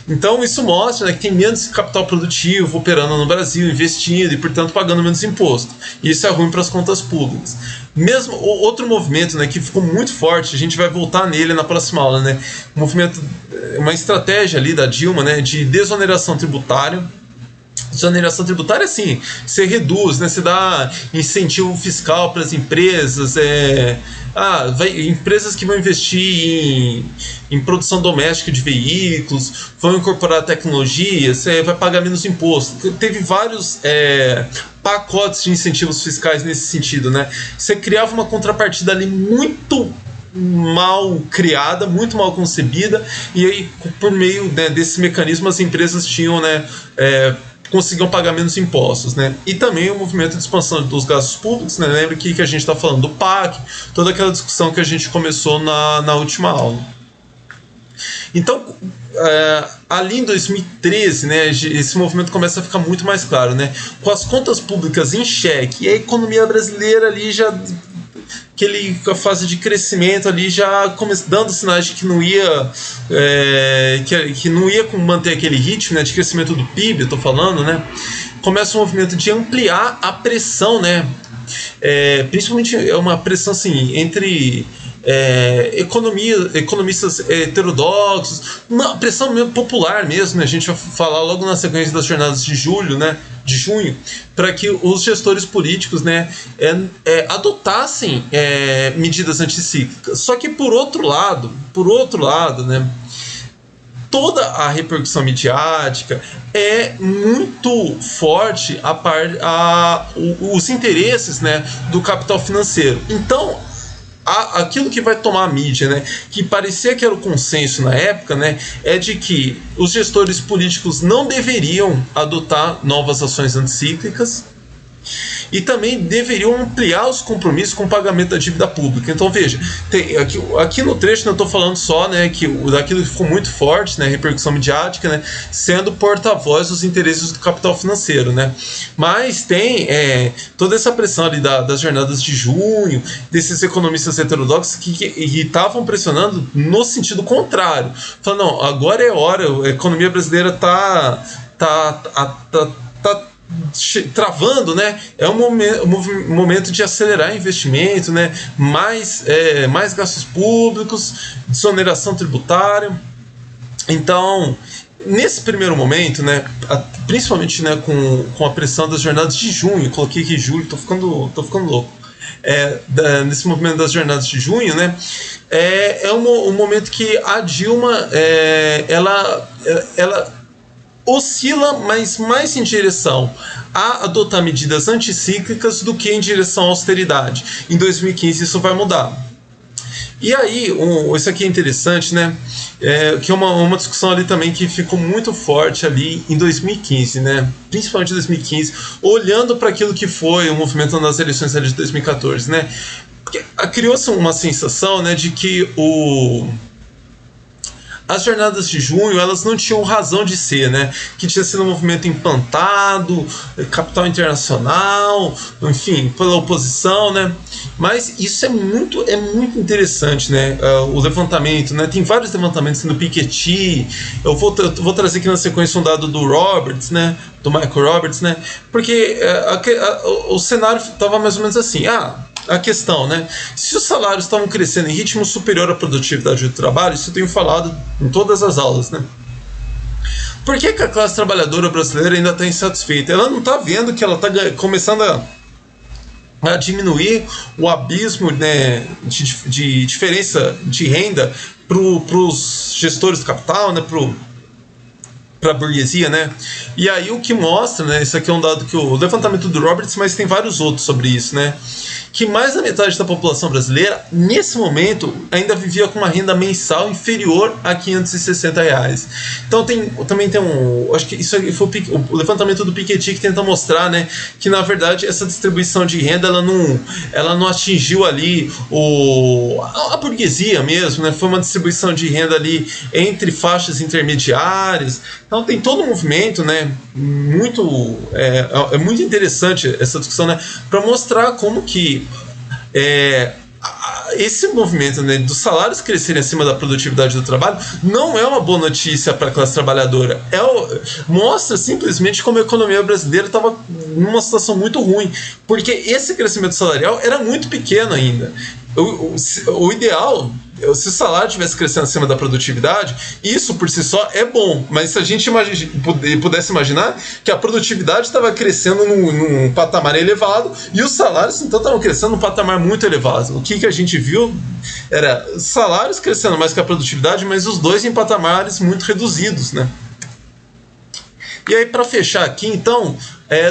Então isso mostra, né, que tem menos capital produtivo operando no Brasil, investindo e, portanto, pagando menos imposto. E isso é ruim para as contas públicas. Mesmo outro movimento, né, que ficou muito forte, a gente vai voltar nele na próxima aula, né, uma estratégia ali da Dilma, né, de desoneração tributária. Desoneração tributária, assim, você reduz, né, você dá incentivo fiscal para as empresas, empresas que vão investir em produção doméstica de veículos, vão incorporar tecnologia, você vai pagar menos imposto. Teve vários pacotes de incentivos fiscais nesse sentido, né? Você criava uma contrapartida ali muito mal criada, muito mal concebida, e aí, por meio, né, desse mecanismo, as empresas tinham, né, conseguiam pagar menos impostos, né? E também o movimento de expansão dos gastos públicos, né? Lembra que a gente está falando do PAC, toda aquela discussão que a gente começou na última aula. Então, ali em 2013, né, esse movimento começa a ficar muito mais claro, né? Com as contas públicas em xeque e a economia brasileira ali já a fase de crescimento ali já dando sinais de que não ia que não ia manter aquele ritmo, né, de crescimento do PIB, eu tô falando, né? Começa um movimento de ampliar a pressão, né? Principalmente é uma pressão assim entre economistas heterodoxos, uma pressão popular mesmo, né? A gente vai falar logo na sequência das jornadas de julho, né? De junho, para que os gestores políticos, né, adotassem medidas anticíclicas. Só que por outro lado, né, toda a repercussão midiática é muito forte os interesses, né, do capital financeiro. Então, aquilo que vai tomar a mídia, né, que parecia que era o consenso na época, né, é de que os gestores políticos não deveriam adotar novas ações anticíclicas e também deveriam ampliar os compromissos com o pagamento da dívida pública. Então veja, aqui no trecho eu estou falando só, né, daquilo que ficou muito forte, né, repercussão midiática, né, sendo porta-voz dos interesses do capital financeiro, né, mas tem toda essa pressão ali das jornadas de junho, desses economistas heterodoxos que estavam pressionando no sentido contrário, falando, não, agora é hora, a economia brasileira tá travando, né? É um momento de acelerar investimento, né? Mais gastos públicos, desoneração tributária. Então, nesse primeiro momento, né, principalmente, né, com a pressão das jornadas de junho, coloquei aqui julho, tô ficando louco. Nesse movimento das jornadas de junho, né, é um momento que a Dilma ela oscila, mas mais em direção a adotar medidas anticíclicas do que em direção à austeridade. Em 2015 isso vai mudar. E aí, isso aqui é interessante, né? Que é uma discussão ali também que ficou muito forte ali em 2015, né? Principalmente em 2015, olhando para aquilo que foi o movimento nas eleições ali de 2014, né? Porque criou-se uma sensação, né, de que as jornadas de junho, elas não tinham razão de ser, né? Que tinha sido um movimento implantado, capital internacional, enfim, pela oposição, né? Mas isso é muito interessante, né? O levantamento, né? Tem vários levantamentos no Piketty. Eu vou trazer aqui na sequência um dado do Roberts, né? Do Michael Roberts, né? Porque o cenário estava mais ou menos assim. A questão, né? Se os salários estavam crescendo em ritmo superior à produtividade do trabalho, isso eu tenho falado em todas as aulas, né? Por que a classe trabalhadora brasileira ainda está insatisfeita? Ela não está vendo que ela está começando a diminuir o abismo, né, de diferença de renda para os gestores do capital, né, para a burguesia, né? E aí o que mostra, né? Isso aqui é um dado que o levantamento do Roberts, mas tem vários outros sobre isso, né? Que mais da metade da população brasileira, nesse momento, ainda vivia com uma renda mensal inferior a R$ 560. Então também tem acho que isso foi o levantamento do Piketty que tenta mostrar, né, que na verdade essa distribuição de renda ela não atingiu ali a burguesia mesmo, né? Foi uma distribuição de renda ali entre faixas intermediárias. Então tem todo um movimento, né, é muito interessante essa discussão, né, para mostrar como que esse movimento, né, dos salários crescerem acima da produtividade do trabalho não é uma boa notícia para a classe trabalhadora. Mostra simplesmente como a economia brasileira estava numa situação muito ruim, porque esse crescimento salarial era muito pequeno ainda. O ideal, se o salário estivesse crescendo acima da produtividade, isso por si só é bom, mas se a gente pudesse imaginar que a produtividade estava crescendo num patamar elevado e os salários então estavam crescendo num patamar muito elevado, o que a gente viu era salários crescendo mais que a produtividade, mas os dois em patamares muito reduzidos, né? E aí, para fechar aqui, então,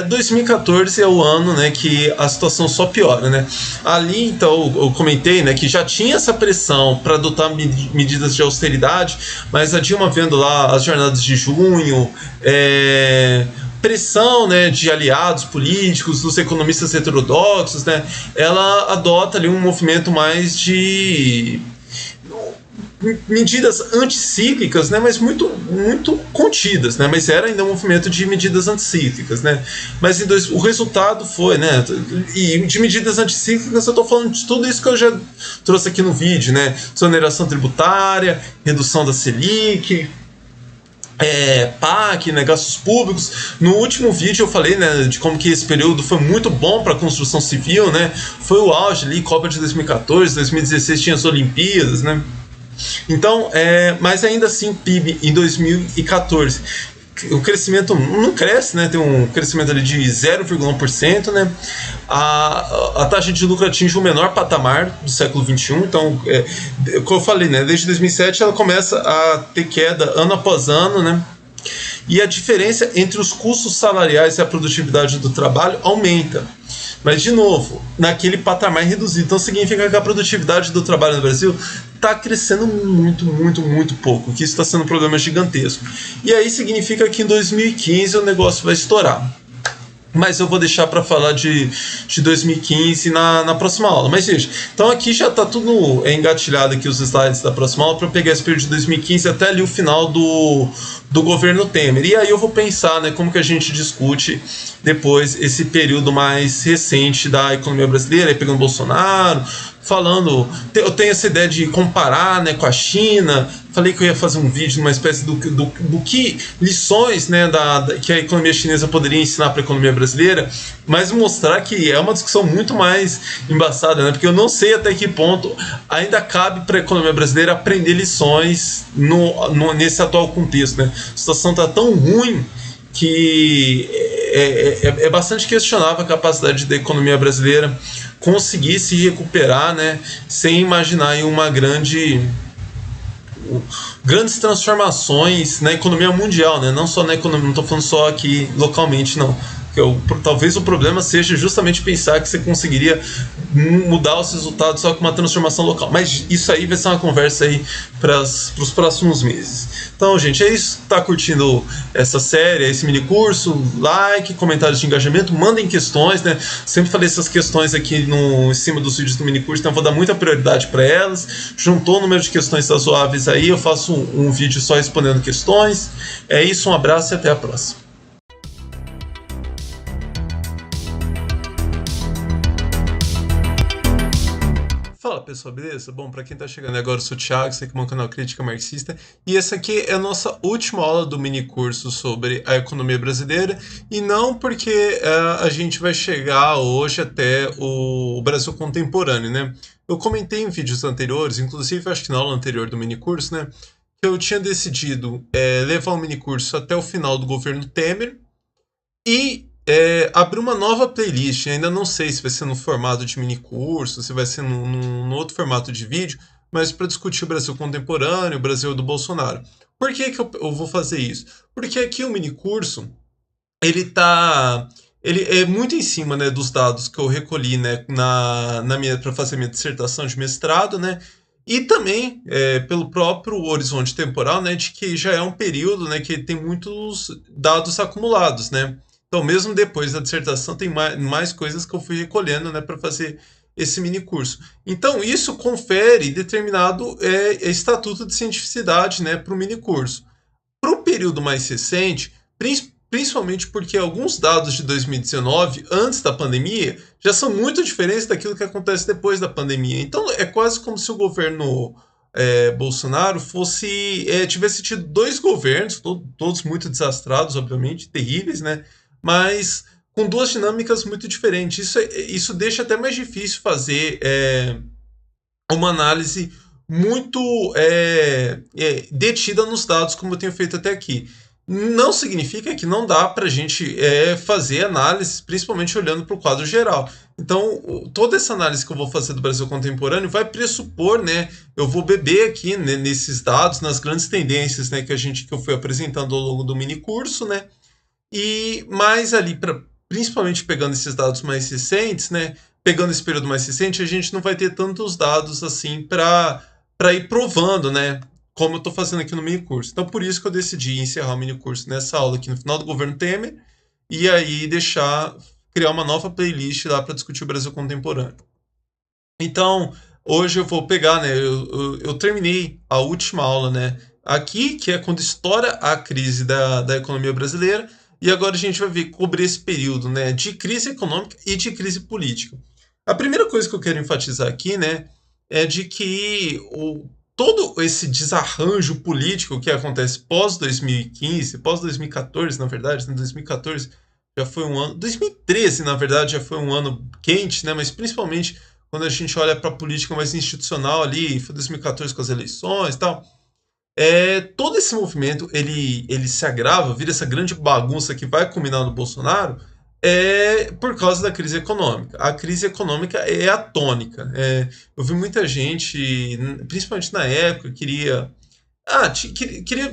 2014 é o ano, né, que a situação só piora, né? Ali, então, eu comentei, né, que já tinha essa pressão para adotar medidas de austeridade, mas a Dilma, vendo lá as jornadas de junho, pressão, né, de aliados políticos, dos economistas heterodoxos, né, ela adota ali um movimento mais de medidas anticíclicas, né, mas muito contidas, né, mas era ainda um movimento de medidas anticíclicas, né, mas o resultado foi, né, e de medidas anticíclicas eu estou falando de tudo isso que eu já trouxe aqui no vídeo, né, exoneração tributária, redução da Selic, PAC, né, gastos públicos. No último vídeo eu falei, né, de como que esse período foi muito bom para a construção civil, né, foi o auge ali, Copa de 2014, 2016 tinha as Olimpíadas, né. Então, mas ainda assim, PIB em 2014, o crescimento não cresce, né? Tem um crescimento ali de 0,1%, né? A taxa de lucro atinge o menor patamar do século XXI. Então, como eu falei, né? Desde 2007 ela começa a ter queda ano após ano, né? E a diferença entre os custos salariais e a produtividade do trabalho aumenta. Mas, de novo, naquele patamar reduzido. Então, significa que a produtividade do trabalho no Brasil está crescendo muito pouco, que isso está sendo um problema gigantesco. E aí significa que em 2015 o negócio vai estourar. Mas eu vou deixar para falar de 2015 na próxima aula. Mas, gente, então aqui já está tudo engatilhado aqui os slides da próxima aula para eu pegar esse período de 2015 até ali o final do governo Temer. E aí eu vou pensar, né, como que a gente discute depois esse período mais recente da economia brasileira, aí pegando Bolsonaro, falando, eu tenho essa ideia de comparar, né, com a China. Falei que eu ia fazer um vídeo numa espécie do que lições, né, que a economia chinesa poderia ensinar para a economia brasileira, mas mostrar que é uma discussão muito mais embaçada, né, porque eu não sei até que ponto ainda cabe para a economia brasileira aprender lições nesse atual contexto, né. A situação está tão ruim que é bastante questionável a capacidade da economia brasileira conseguir se recuperar, né, sem imaginar aí grandes transformações na economia mundial, né, não só na economia, não estou falando só aqui localmente, não. Talvez o problema seja justamente pensar que você conseguiria mudar os resultados só com uma transformação local. Mas isso aí vai ser uma conversa aí para os próximos meses. Então, gente, é isso. Tá curtindo essa série, esse mini curso? Like, comentários de engajamento, mandem questões, né? Sempre falei essas questões aqui em cima dos vídeos do mini curso, então vou dar muita prioridade para elas. Juntou o número de questões razoáveis aí, eu faço um vídeo só respondendo questões. É isso, um abraço e até a próxima. Fala pessoal, beleza? Bom, para quem tá chegando agora, eu sou o Thiago, esse aqui é o meu canal Crítica Marxista, e essa aqui é a nossa última aula do mini curso sobre a economia brasileira, e não porque a gente vai chegar hoje até o Brasil contemporâneo, né? Eu comentei em vídeos anteriores, inclusive acho que na aula anterior do mini curso, né, que eu tinha decidido levar o mini curso até o final do governo Temer e abrir uma nova playlist. Ainda não sei se vai ser no formato de mini curso, se vai ser num outro formato de vídeo, mas para discutir o Brasil contemporâneo, o Brasil do Bolsonaro. Por que eu vou fazer isso? Porque aqui o minicurso, ele tá ele é muito em cima, né, dos dados que eu recolhi, né, na minha para fazer minha dissertação de mestrado, né, e também pelo próprio horizonte temporal, né, de que já é um período, né, que tem muitos dados acumulados, né. Então, mesmo depois da dissertação, tem mais coisas que eu fui recolhendo, né, para fazer esse mini curso. Então, isso confere determinado estatuto de cientificidade, né, para o mini curso. Para o período mais recente, principalmente porque alguns dados de 2019, antes da pandemia, já são muito diferentes daquilo que acontece depois da pandemia. Então é quase como se o governo Bolsonaro tivesse tido dois governos, todos muito desastrados, obviamente, terríveis, né? Mas com duas dinâmicas muito diferentes. Isso deixa até mais difícil fazer uma análise muito detida nos dados, como eu tenho feito até aqui. Não significa que não dá para a gente fazer análises, principalmente olhando para o quadro geral. Então, toda essa análise que eu vou fazer do Brasil contemporâneo vai pressupor, né? Eu vou beber aqui, né, nesses dados, nas grandes tendências, né, que eu fui apresentando ao longo do mini curso, né? E mais ali, principalmente pegando esses dados mais recentes, né? Pegando esse período mais recente, a gente não vai ter tantos dados assim para ir provando, né? Como eu estou fazendo aqui no mini curso. Então, por isso que eu decidi encerrar o mini curso nessa aula aqui no final do governo Temer e aí criar uma nova playlist lá para discutir o Brasil contemporâneo. Então, hoje eu vou pegar, né? Eu terminei a última aula, né? Aqui, que é quando estoura a crise da economia brasileira, e agora a gente vai ver cobrir esse período, né? De crise econômica e de crise política. A primeira coisa que eu quero enfatizar aqui, né? É de que todo esse desarranjo político que acontece pós 2015, pós 2014, na verdade, né? 2014 já foi um ano. 2013, na verdade, já foi um ano quente, né? Mas principalmente quando a gente olha para a política mais institucional ali, foi 2014 com as eleições e tal, todo esse movimento ele se agrava, vira essa grande bagunça que vai culminar no Bolsonaro, por causa da crise econômica. A crise econômica é a tônica. Eu vi muita gente, principalmente na época, queria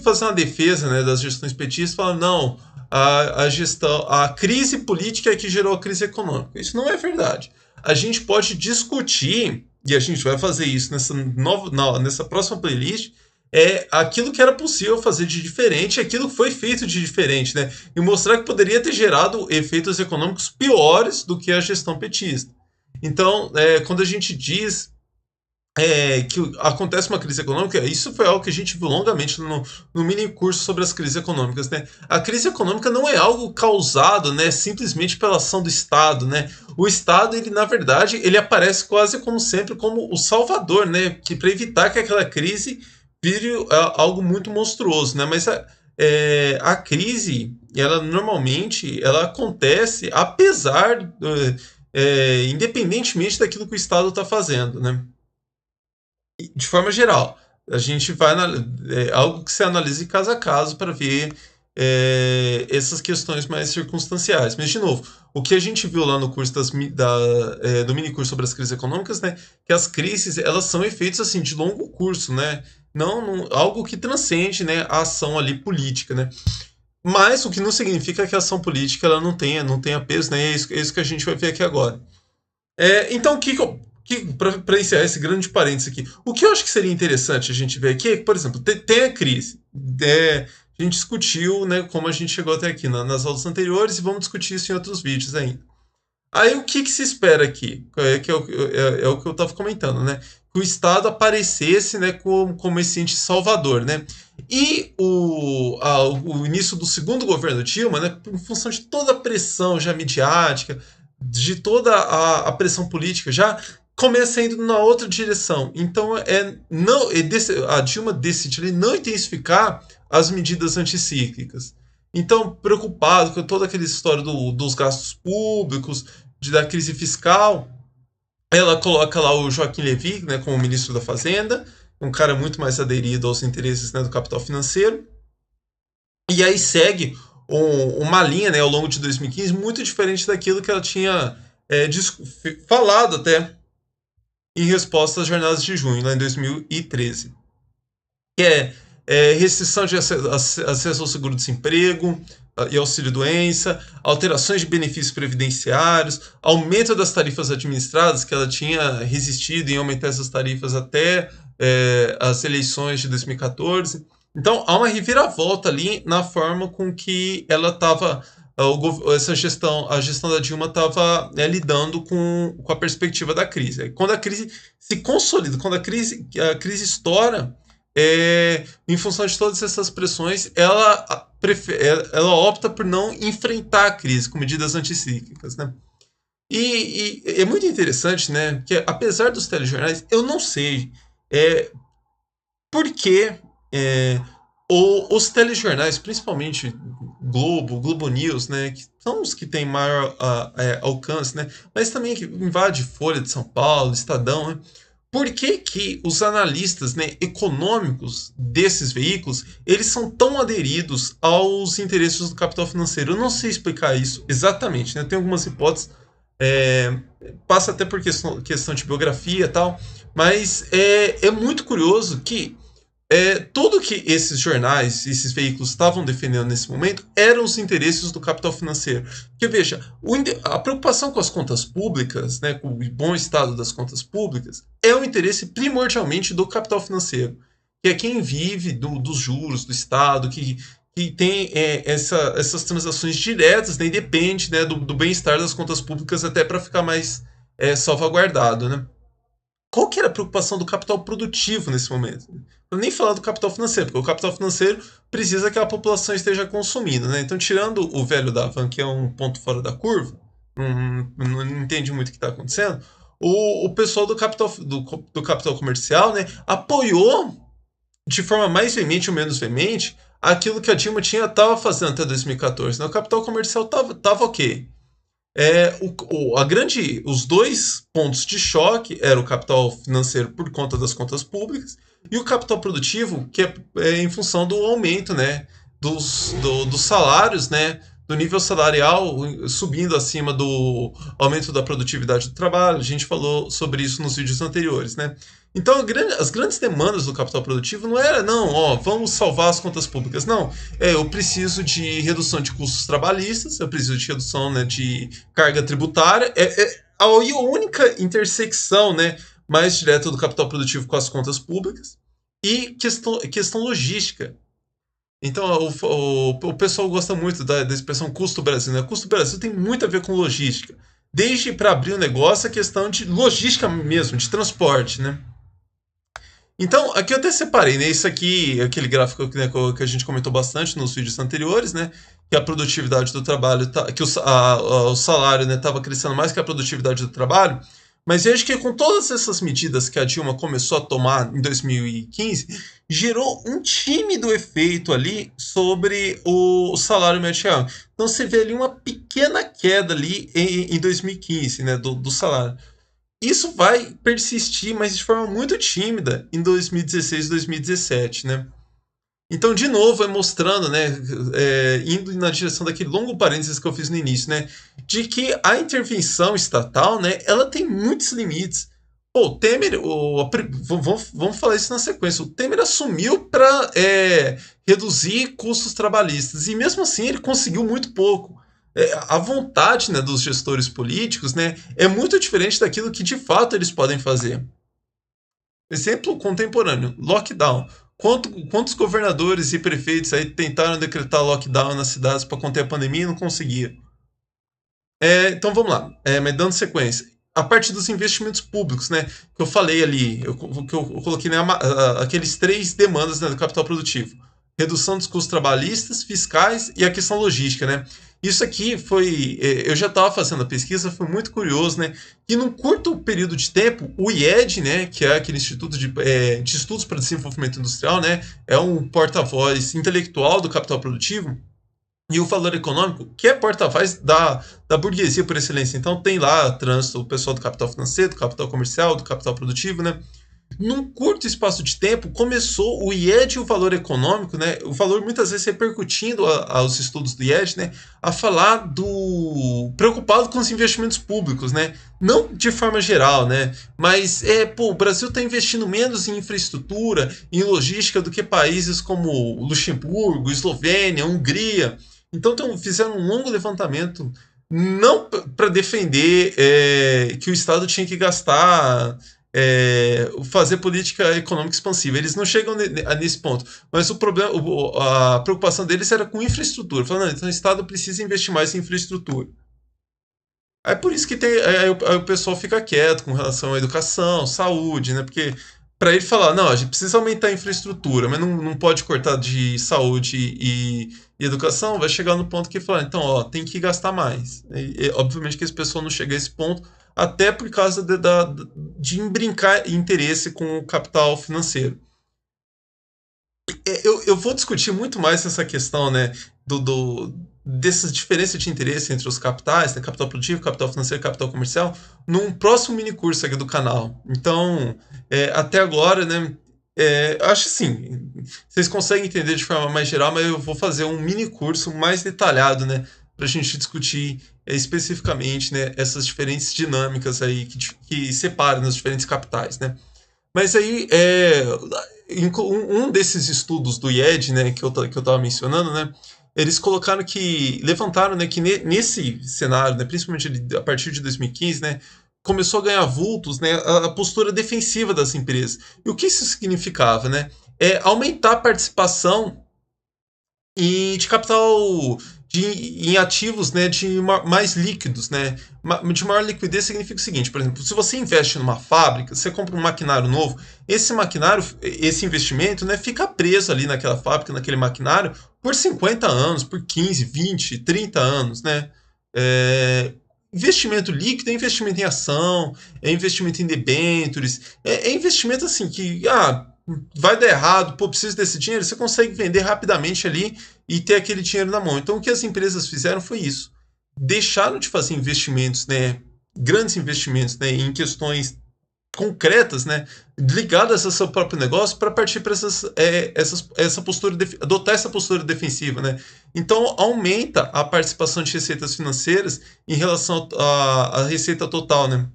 fazer uma defesa, né, das gestões petistas, falando, não, a crise política é que gerou a crise econômica. Isso não é verdade. A gente pode discutir, e a gente vai fazer isso nessa próxima playlist, aquilo que era possível fazer de diferente, aquilo que foi feito de diferente, né? E mostrar que poderia ter gerado efeitos econômicos piores do que a gestão petista. Então, quando a gente diz que acontece uma crise econômica, isso foi algo que a gente viu longamente no mini curso sobre as crises econômicas, né? A crise econômica não é algo causado, né, simplesmente pela ação do Estado, né? O Estado, ele na verdade, ele aparece quase como sempre como o salvador, né, que para evitar que aquela crise vire algo muito monstruoso, né? Mas a crise, ela normalmente, ela acontece apesar, independentemente daquilo que o Estado está fazendo, né? De forma geral, a gente vai algo que se analisa caso a caso para ver essas questões mais circunstanciais. Mas, de novo, o que a gente viu lá no curso do mini curso sobre as crises econômicas, né, que as crises elas são efeitos assim de longo curso, né, não algo que transcende, né, a ação ali política, né. Mas o que não significa que a ação política ela não tenha peso, né, é isso que a gente vai ver aqui agora. Então, para encerrar esse grande parênteses aqui, o que eu acho que seria interessante a gente ver aqui é que, por exemplo, tem a crise. A gente discutiu, né, como a gente chegou até aqui nas aulas anteriores e vamos discutir isso em outros vídeos ainda. Aí o que se espera aqui? Que é o que eu estava comentando, né? Que o Estado aparecesse, né, como esse ente salvador, né? E o início do segundo governo Dilma, né, em função de toda a pressão já midiática, de toda a pressão política, já começa indo na outra direção. Então, a Dilma decide não intensificar as medidas anticíclicas. Então, preocupado com toda aquela história dos gastos públicos, da crise fiscal, ela coloca lá o Joaquim Levy, né, como ministro da Fazenda, um cara muito mais aderido aos interesses, né, do capital financeiro. E aí segue uma linha, né, ao longo de 2015 muito diferente daquilo que ela tinha falado até em resposta às jornadas de junho, lá em 2013. Que restrição de acesso ao seguro-desemprego e auxílio-doença, alterações de benefícios previdenciários, aumento das tarifas administradas, que ela tinha resistido em aumentar essas tarifas até as eleições de 2014. Então, há uma reviravolta ali na forma com que ela estava, a gestão da Dilma estava lidando com a perspectiva da crise. Quando a crise se consolida, quando a crise estoura, em função de todas essas pressões, ela opta por não enfrentar a crise com medidas anticíclicas, né? E é muito interessante, né? Que apesar dos telejornais, eu não sei por que os telejornais, principalmente Globo News, né? Que são os que têm maior alcance, né? Mas também que invade Folha de São Paulo, Estadão, né? Por que que os analistas, né, econômicos desses veículos, eles são tão aderidos aos interesses do capital financeiro? Eu não sei explicar isso exatamente, né? Tem algumas hipóteses, passa até por questão de biografia e tal, mas é muito curioso que tudo que esses jornais, esses veículos estavam defendendo nesse momento eram os interesses do capital financeiro. Porque, veja, a preocupação com as contas públicas, né, com o bom estado das contas públicas, é um interesse primordialmente do capital financeiro, que é quem vive dos juros do Estado, que tem essas transações diretas, né, e depende, né, do bem-estar das contas públicas até para ficar mais salvaguardado, né? Qual que era a preocupação do capital produtivo nesse momento? Não nem falar do capital financeiro, porque o capital financeiro precisa que a população esteja consumindo, né? Então, tirando o velho da van, que é um ponto fora da curva, não entende muito o que está acontecendo, o pessoal do capital comercial, né, apoiou de forma mais veemente ou menos veemente aquilo que a Dilma estava fazendo até 2014. Né? O capital comercial estava ok. Os dois pontos de choque eram o capital financeiro por conta das contas públicas e o capital produtivo, que é em função do aumento, né, dos salários, né, do nível salarial subindo acima do aumento da produtividade do trabalho. A gente falou sobre isso nos vídeos anteriores, né? Então, as grandes demandas do capital produtivo não era, vamos salvar as contas públicas. Não, eu preciso de redução de custos trabalhistas, eu preciso de redução, né, de carga tributária. A única intersecção, né, mais direta do capital produtivo com as contas públicas e questão logística. Então, o pessoal gosta muito da expressão custo Brasil, né? Custo Brasil tem muito a ver com logística. Desde para abrir um negócio, a questão de logística mesmo, de transporte, né? Então, aqui eu até separei, né? Isso aqui, aquele gráfico, né, que a gente comentou bastante nos vídeos anteriores, né? Que a produtividade do trabalho, que o salário, né, estava crescendo mais que a produtividade do trabalho. Mas veja que com todas essas medidas que a Dilma começou a tomar em 2015, gerou um tímido efeito ali sobre o salário médio real. Então você vê ali uma pequena queda ali em 2015, né, do salário. Isso vai persistir, mas de forma muito tímida em 2016 e 2017, né? Então, de novo, mostrando, né, indo na direção daquele longo parênteses que eu fiz no início, né, de que a intervenção estatal, né, ela tem muitos limites. Pô, o Temer, vamos falar isso na sequência, o Temer assumiu para reduzir custos trabalhistas, e mesmo assim ele conseguiu muito pouco. A vontade, né, dos gestores políticos, né, é muito diferente daquilo que de fato eles podem fazer. Exemplo contemporâneo, lockdown. Quantos governadores e prefeitos aí tentaram decretar lockdown nas cidades para conter a pandemia e não conseguiram? Então vamos lá, mas dando sequência. A parte dos investimentos públicos, né, que eu falei ali, que eu coloquei, né, aqueles 3 demandas, né, do capital produtivo. Redução dos custos trabalhistas, fiscais e a questão logística, né? Isso aqui foi, eu já estava fazendo a pesquisa, foi muito curioso, né? Que num curto período de tempo, o IED, né, que é aquele Instituto de Estudos para Desenvolvimento Industrial, né, é um porta-voz intelectual do capital produtivo, e o Valor Econômico, que é porta-voz da burguesia por excelência. Então tem lá trânsito, o pessoal do capital financeiro, do capital comercial, do capital produtivo, né? num curto espaço de tempo, começou o IED e o valor econômico, né, o valor muitas vezes repercutindo aos estudos do IED, né, a falar preocupado com os investimentos públicos, né, não de forma geral, né, mas o Brasil está investindo menos em infraestrutura, em logística do que países como Luxemburgo, Eslovênia, Hungria. Então fizeram um longo levantamento, não para defender que o Estado tinha que gastar, fazer política econômica expansiva. Eles não chegam nesse ponto. Mas o problema, a preocupação deles era com infraestrutura. Falando, então o Estado precisa investir mais em infraestrutura. É por isso que aí o pessoal fica quieto com relação à educação, saúde, né? Porque para ele falar, não, a gente precisa aumentar a infraestrutura, mas não pode cortar de saúde e educação, vai chegar no ponto que fala, então, ó, tem que gastar mais. Obviamente que esse pessoal não chega a esse ponto, até por causa de embrincar interesse com o capital financeiro. Eu vou discutir muito mais essa questão, né, dessas diferenças de interesse entre os capitais, né, capital produtivo, capital financeiro, capital comercial, num próximo mini curso aqui do canal. Então, até agora, né, acho assim, vocês conseguem entender de forma mais geral, mas eu vou fazer um mini curso mais detalhado, né, para a gente discutir especificamente, né, essas diferentes dinâmicas aí que separam os diferentes capitais, né. Mas aí, um desses estudos do IED, né, que eu estava mencionando, né, eles levantaram, né, que nesse cenário, né, principalmente a partir de 2015, né, começou a ganhar vultos, né, a postura defensiva das empresas. E o que isso significava, né? Aumentar a participação de capital em ativos, né, mais líquidos, né? De maior liquidez significa o seguinte, por exemplo, se você investe numa fábrica, você compra um maquinário novo, esse investimento, né, fica preso ali naquela fábrica, naquele maquinário, por 50 anos, por 15, 20, 30 anos, né? Investimento líquido é investimento em ação, é investimento em debêntures, é investimento assim que vai dar errado, preciso desse dinheiro, você consegue vender rapidamente ali e ter aquele dinheiro na mão. Então o que as empresas fizeram foi isso. Deixaram de fazer investimentos, né, grandes investimentos, né, em questões concretas, né, ligadas ao seu próprio negócio, para partir para essa postura, adotar essa postura defensiva, né. Então aumenta a participação de receitas financeiras em relação à receita total, né.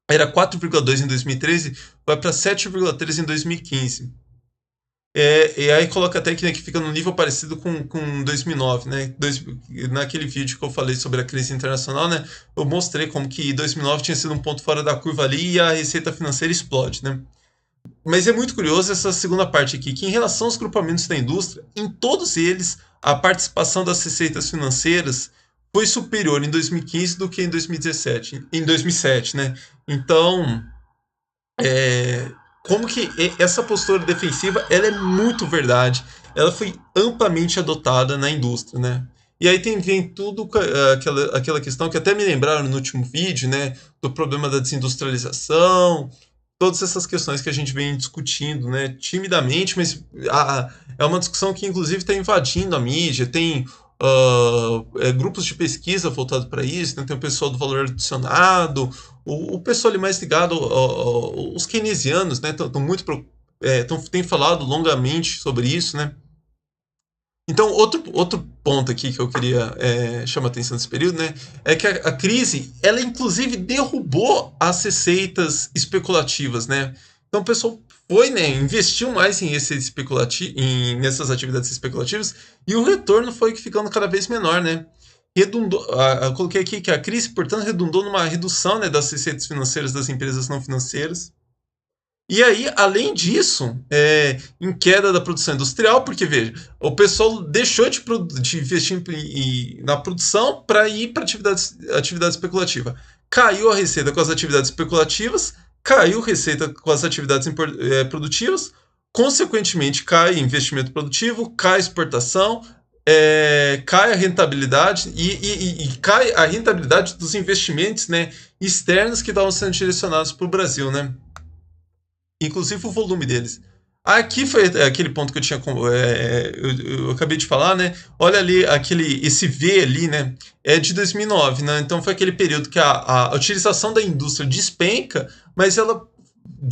Era 4,2 em 2013, vai para 7,3 em 2015. E aí coloca até que, né, que fica no nível parecido com 2009, né? Naquele vídeo que eu falei sobre a crise internacional, né? Eu mostrei como que 2009 tinha sido um ponto fora da curva ali e a receita financeira explode, né? Mas é muito curioso essa segunda parte aqui, que em relação aos grupamentos da indústria, em todos eles, a participação das receitas financeiras foi superior em 2015 do que em 2007, né? Então, como que essa postura defensiva, ela é muito verdade. Ela foi amplamente adotada na indústria, né? E aí vem tudo aquela questão que até me lembraram no último vídeo, né? Do problema da desindustrialização, todas essas questões que a gente vem discutindo, né? Timidamente, mas é uma discussão que inclusive está invadindo a mídia, tem grupos de pesquisa voltados para isso, né? Tem o pessoal do valor adicionado, o pessoal ali mais ligado os keynesianos, né? Têm falado longamente sobre isso, né? Então, outro ponto aqui que eu queria chamar a atenção nesse período, né, é que a crise, ela inclusive derrubou as receitas especulativas, né? Então o pessoal foi, né, investiu mais nessas atividades especulativas e o retorno foi ficando cada vez menor, né? Eu coloquei aqui que a crise, portanto, redundou numa redução, né, das receitas financeiras das empresas não financeiras. E aí, além disso, em queda da produção industrial, porque, veja, o pessoal deixou de investir na produção para ir para atividade especulativa. Caiu a receita com as atividades especulativas, caiu a receita com as atividades produtivas, consequentemente cai investimento produtivo, cai exportação, cai a rentabilidade e cai a rentabilidade dos investimentos, né, externos que estavam sendo direcionados para o Brasil, né? Inclusive o volume deles. Aqui foi aquele ponto que eu acabei de falar, né? Olha ali, esse V ali, né? É de 2009, né? Então foi aquele período que a utilização da indústria despenca, mas ela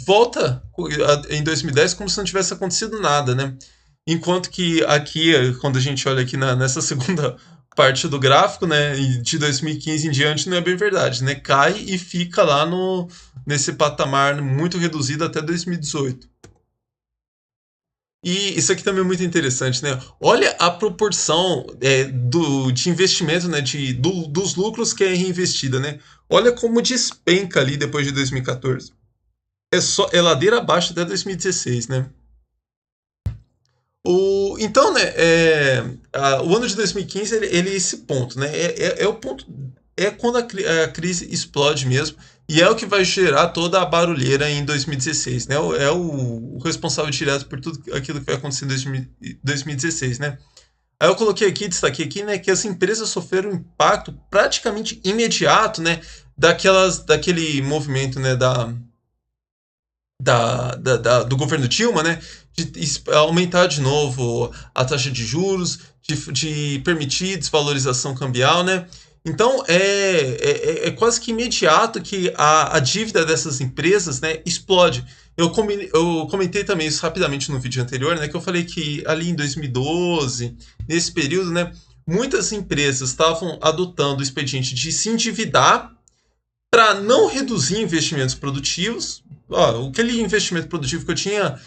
volta em 2010 como se não tivesse acontecido nada, né? Enquanto que aqui, quando a gente olha aqui nessa segunda parte do gráfico, né, de 2015 em diante, não é bem verdade, né? Cai e fica lá nesse patamar muito reduzido até 2018. E isso aqui também é muito interessante, né? Olha a proporção de investimento, né? Dos lucros que é reinvestida, né? Olha como despenca ali depois de 2014. É ladeira abaixo até 2016, né? Então, né, o ano de 2015 ele é esse ponto, né? É o ponto, é quando a crise explode mesmo, e é o que vai gerar toda a barulheira em 2016, né? É o responsável direto por tudo aquilo que vai acontecer em 2016, né? Aí eu coloquei aqui, destaquei aqui, né, que as empresas sofreram um impacto praticamente imediato, né, daquele movimento, né, do governo Dilma, né, de aumentar de novo a taxa de juros, de permitir desvalorização cambial, né? Então é quase que imediato que a dívida dessas empresas, né, explode. Eu comentei também isso rapidamente no vídeo anterior, né, que eu falei que ali em 2012, nesse período, né, muitas empresas estavam adotando o expediente de se endividar para não reduzir investimentos produtivos. Aquele investimento produtivo que eu tinha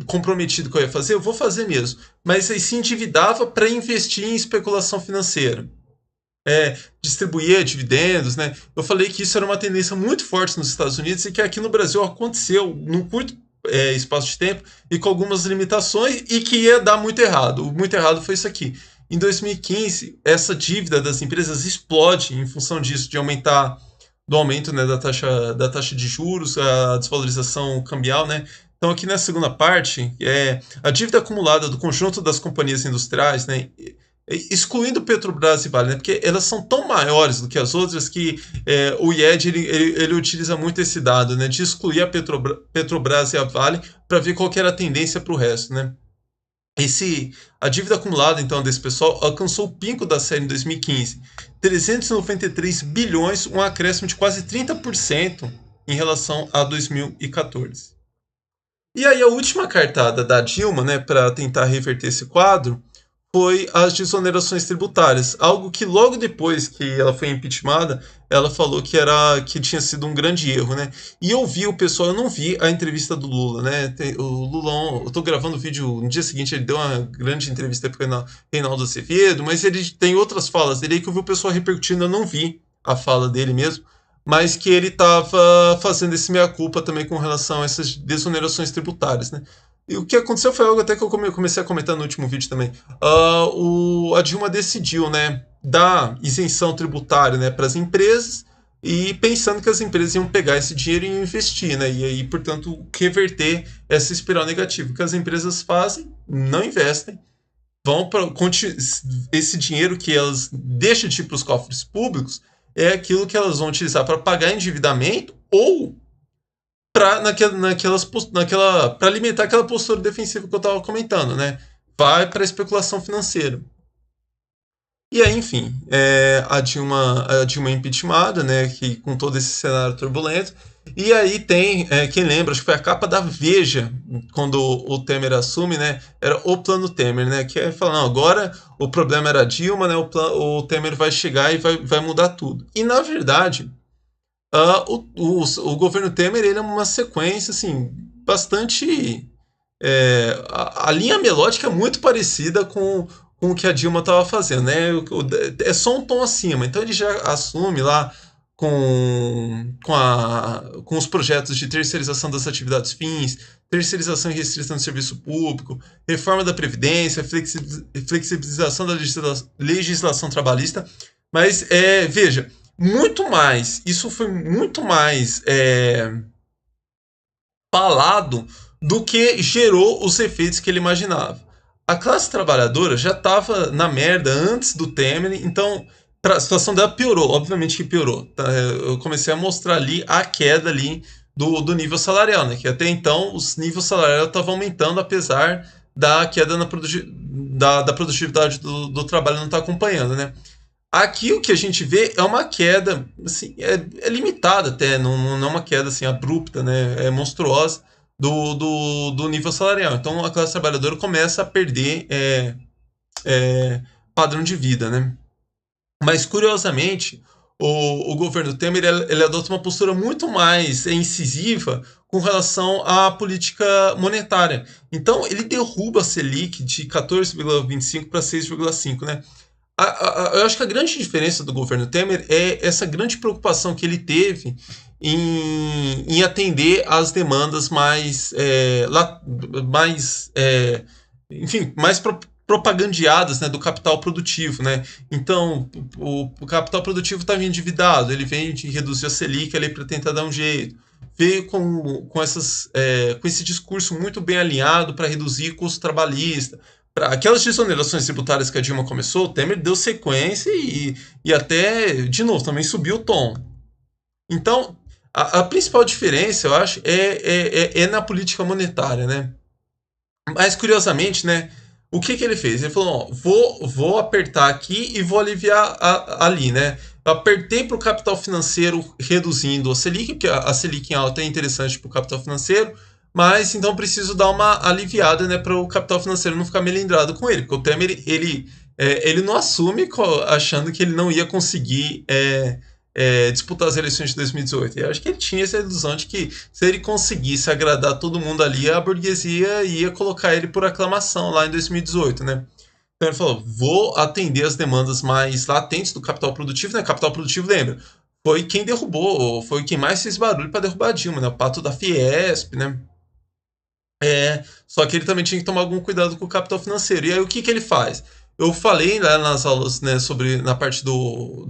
comprometido que eu ia fazer, eu vou fazer mesmo. Mas aí se endividava para investir em especulação financeira. Distribuir dividendos, né? Eu falei que isso era uma tendência muito forte nos Estados Unidos e que aqui no Brasil aconteceu num curto espaço de tempo e com algumas limitações e que ia dar muito errado. O muito errado foi isso aqui. Em 2015, essa dívida das empresas explode em função disso, de aumentar do aumento, né, da taxa de juros, a desvalorização cambial, né? Então aqui na segunda parte, a dívida acumulada do conjunto das companhias industriais, né, excluindo Petrobras e Vale, né, porque elas são tão maiores do que as outras que o IED ele utiliza muito esse dado, né, de excluir a Petrobras e a Vale para ver qual que era a tendência para o resto, né? A dívida acumulada, então, desse pessoal alcançou o pico da série em 2015. 393 bilhões, um acréscimo de quase 30% em relação a 2014. E aí a última cartada da Dilma, né, para tentar reverter esse quadro, foi as desonerações tributárias, algo que logo depois que ela foi impeachmentada, ela falou que tinha sido um grande erro, né? E eu vi o pessoal, eu não vi a entrevista do Lula, né? O Lula, eu tô gravando o vídeo no dia seguinte, ele deu uma grande entrevista para o Reinaldo Azevedo, mas ele tem outras falas dele aí que eu vi o pessoal repercutindo, eu não vi a fala dele mesmo, mas que ele estava fazendo esse meia-culpa também com relação a essas desonerações tributárias, né? E o que aconteceu foi algo até que eu comecei a comentar no último vídeo também. A Dilma decidiu, né, dar isenção tributária, né, para as empresas e pensando que as empresas iam pegar esse dinheiro e investir, né, e aí, portanto, reverter essa espiral negativa. O que as empresas fazem? Não investem. Vão para esse dinheiro que elas deixam de ir para os cofres públicos é aquilo que elas vão utilizar para pagar endividamento ou para alimentar aquela postura defensiva que eu estava comentando, né? Vai para a especulação financeira. E aí, enfim, a Dilma é impeachmentada, né? Que, com todo esse cenário turbulento. E aí tem, quem lembra, acho que foi a capa da Veja, quando o Temer assume, né? Era o plano Temer, né? Que é falar, não, agora o problema era a Dilma, né? O Temer vai chegar e vai mudar tudo. E na verdade, o governo Temer ele é uma sequência assim, bastante. A linha melódica é muito parecida com o que a Dilma estava fazendo, né? É só um tom acima. Então ele já assume lá com os projetos de terceirização das atividades fins, terceirização e restrição do serviço público, reforma da Previdência, flexibilização da legislação trabalhista. Mas veja, muito mais, isso foi muito mais falado do que gerou os efeitos que ele imaginava. A classe trabalhadora já estava na merda antes do Temer, então a situação dela piorou, obviamente que piorou. Tá? Eu comecei a mostrar ali a queda ali do nível salarial, né? Que até então os níveis salariais estavam aumentando, apesar da queda da produtividade do trabalho não estar acompanhando, né? Aqui o que a gente vê é uma queda, assim, é limitada até, não é uma queda assim, abrupta, né? É monstruosa do nível salarial. Então a classe trabalhadora começa a perder é, padrão de vida, né? Mas, curiosamente, o governo Temer ele adota uma postura muito mais incisiva com relação à política monetária. Então, ele derruba a Selic de 14,25 para 6,5, né? Eu acho que a grande diferença do governo Temer é essa grande preocupação que ele teve em atender às demandas mais propagandeadas, né, do capital produtivo, né? Então, o capital produtivo estava endividado, ele vem de reduzir a Selic ali para tentar dar um jeito. Veio com esse discurso muito bem alinhado para reduzir custo trabalhista. Para aquelas desonerações tributárias que a Dilma começou, o Temer deu sequência e até, de novo, também subiu o tom. Então, a principal diferença, eu acho, é na política monetária, né? Mas, curiosamente, né, o que ele fez? Ele falou, ó, vou apertar aqui e vou aliviar ali, né? Eu apertei para o capital financeiro reduzindo a Selic, porque a Selic em alta é interessante para o capital financeiro, mas então preciso dar uma aliviada, né, para o capital financeiro não ficar melindrado com ele, porque o Temer ele não assume achando que ele não ia conseguir disputar as eleições de 2018. Eu acho que ele tinha essa ilusão de que se ele conseguisse agradar todo mundo ali, a burguesia ia colocar ele por aclamação lá em 2018, né? Então ele falou, vou atender as demandas mais latentes do capital produtivo, né? Capital produtivo, lembra? Foi quem derrubou, foi quem mais fez barulho para derrubar a Dilma, né? O pato da Fiesp, né? Só que ele também tinha que tomar algum cuidado com o capital financeiro. E aí o que ele faz? Eu falei lá nas aulas, né, na parte do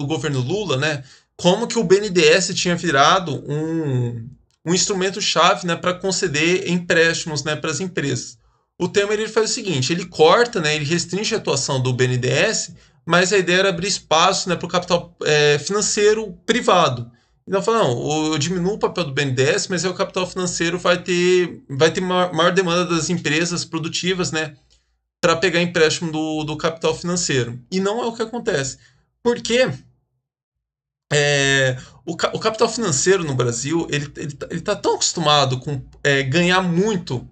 governo Lula, né, como que o BNDES tinha virado um instrumento-chave, né, para conceder empréstimos, né, para as empresas. O Temer ele faz o seguinte, ele corta, né, ele restringe a atuação do BNDES, mas a ideia era abrir espaço, né, para o capital financeiro privado. Então fala, não, eu diminuo o papel do BNDES, mas aí o capital financeiro vai ter maior demanda das empresas produtivas, né, para pegar empréstimo do capital financeiro. E não é o que acontece. Porque o capital financeiro no Brasil ele tá tão acostumado com ganhar muito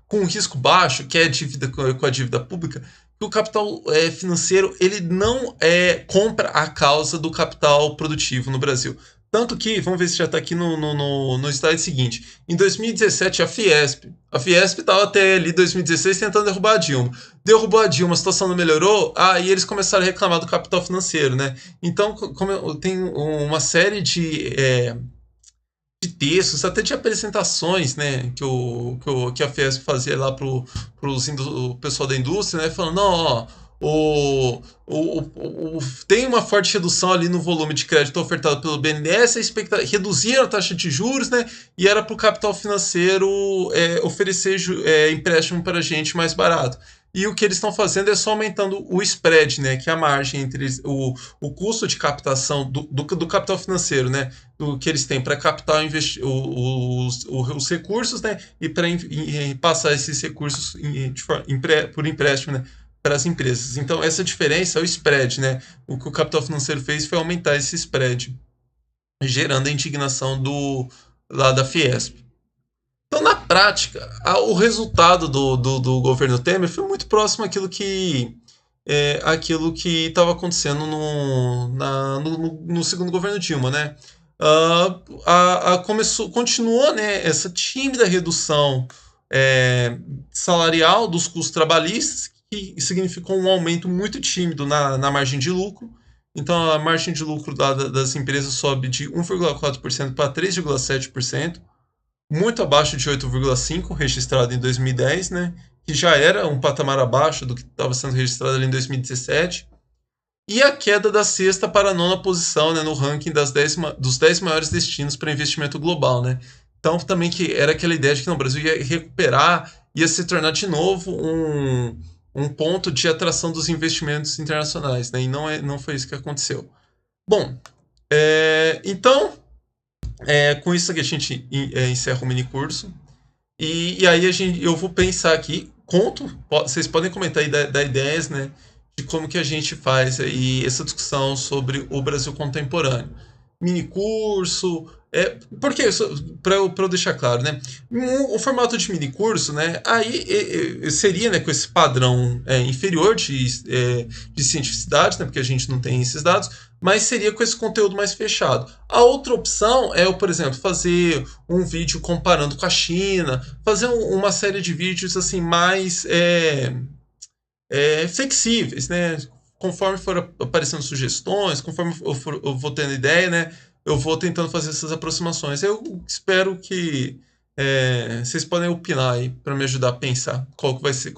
com um risco baixo, que é a dívida com a dívida pública, que o capital financeiro ele não compra a causa do capital produtivo no Brasil. Tanto que, vamos ver se já está aqui no slide seguinte, em 2017 a Fiesp estava até ali 2016 tentando derrubar a Dilma. Derrubou a Dilma, a situação não melhorou, e eles começaram a reclamar do capital financeiro, né? Então, tem uma série de textos, até de apresentações, né, que a Fiesp fazia lá pro pessoal da indústria, né, falando, não, ó, tem uma forte redução ali no volume de crédito ofertado pelo BNDES, reduzir a taxa de juros, né, e era para o capital financeiro oferecer empréstimo para a gente mais barato. E o que eles estão fazendo é só aumentando o spread, né, que é a margem entre o custo de captação do capital financeiro, né, do que eles têm para captar os recursos, né, e para passar esses recursos por empréstimo, né, para as empresas. Então, essa diferença é o spread, né? O que o capital financeiro fez foi aumentar esse spread, gerando a indignação lá da Fiesp. Então, na prática, o resultado do governo Temer foi muito próximo àquilo que estava acontecendo no segundo governo Dilma, né? Continuou, né, essa tímida redução salarial dos custos trabalhistas, que significou um aumento muito tímido na margem de lucro. Então, a margem de lucro das empresas sobe de 1,4% para 3,7%, muito abaixo de 8,5% registrado em 2010, né? Que já era um patamar abaixo do que estava sendo registrado ali em 2017. E a queda da sexta para a nona posição, né, no ranking dos 10 maiores destinos para investimento global, né? Então, também que era aquela ideia de que o Brasil ia recuperar, ia se tornar de novo um ponto de atração dos investimentos internacionais, né? E não foi isso que aconteceu. Bom, então, com isso aqui a gente encerra o mini curso. E aí eu vou pensar aqui, vocês podem comentar aí dar ideias, né? de como que a gente faz aí essa discussão sobre o Brasil contemporâneo. Mini curso, porque para eu deixar claro, né? O formato de mini curso, né? Aí seria, né, com esse padrão inferior de cientificidade, né? Porque a gente não tem esses dados, mas seria com esse conteúdo mais fechado. A outra opção é eu, por exemplo, fazer um vídeo comparando com a China, fazer uma série de vídeos assim mais flexíveis, né? Conforme for aparecendo sugestões, conforme eu vou tendo ideia, né? Eu vou tentando fazer essas aproximações. Eu espero que vocês podem opinar aí para me ajudar a pensar qual vai ser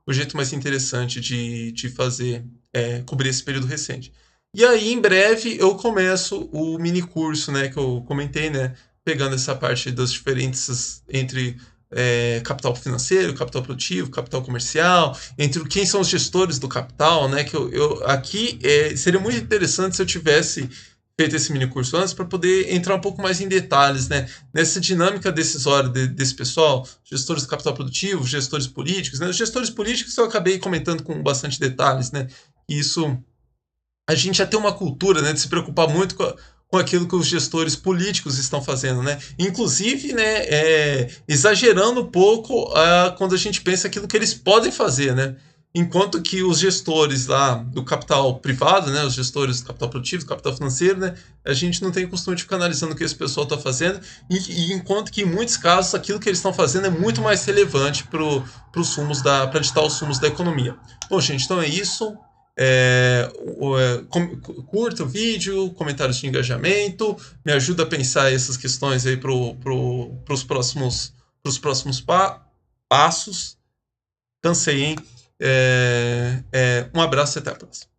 o jeito mais interessante de fazer cobrir esse período recente. E aí, em breve, eu começo o mini curso, né, que eu comentei, né, pegando essa parte das diferenças entre capital financeiro, capital produtivo, capital comercial, entre quem são os gestores do capital, né? Que aqui seria muito interessante se eu tivesse feito esse mini curso antes para poder entrar um pouco mais em detalhes, né? Nessa dinâmica decisória desse pessoal, gestores do capital produtivo, gestores políticos, né? Os gestores políticos eu acabei comentando com bastante detalhes, né? Isso a gente já tem uma cultura, né, de se preocupar muito com aquilo que os gestores políticos estão fazendo, né? Inclusive, né, exagerando um pouco quando a gente pensa aquilo que eles podem fazer, né? Enquanto que os gestores lá do capital privado, né, os gestores do capital produtivo, do capital financeiro, né, a gente não tem costume de ficar analisando o que esse pessoal está fazendo, e enquanto que em muitos casos aquilo que eles estão fazendo é muito mais relevante para ditar os sumos da economia. Bom, gente, então é isso. Curta o vídeo, comentários de engajamento, me ajuda a pensar essas questões aí para os próximos passos. Cansei, hein? Um abraço e até a próxima.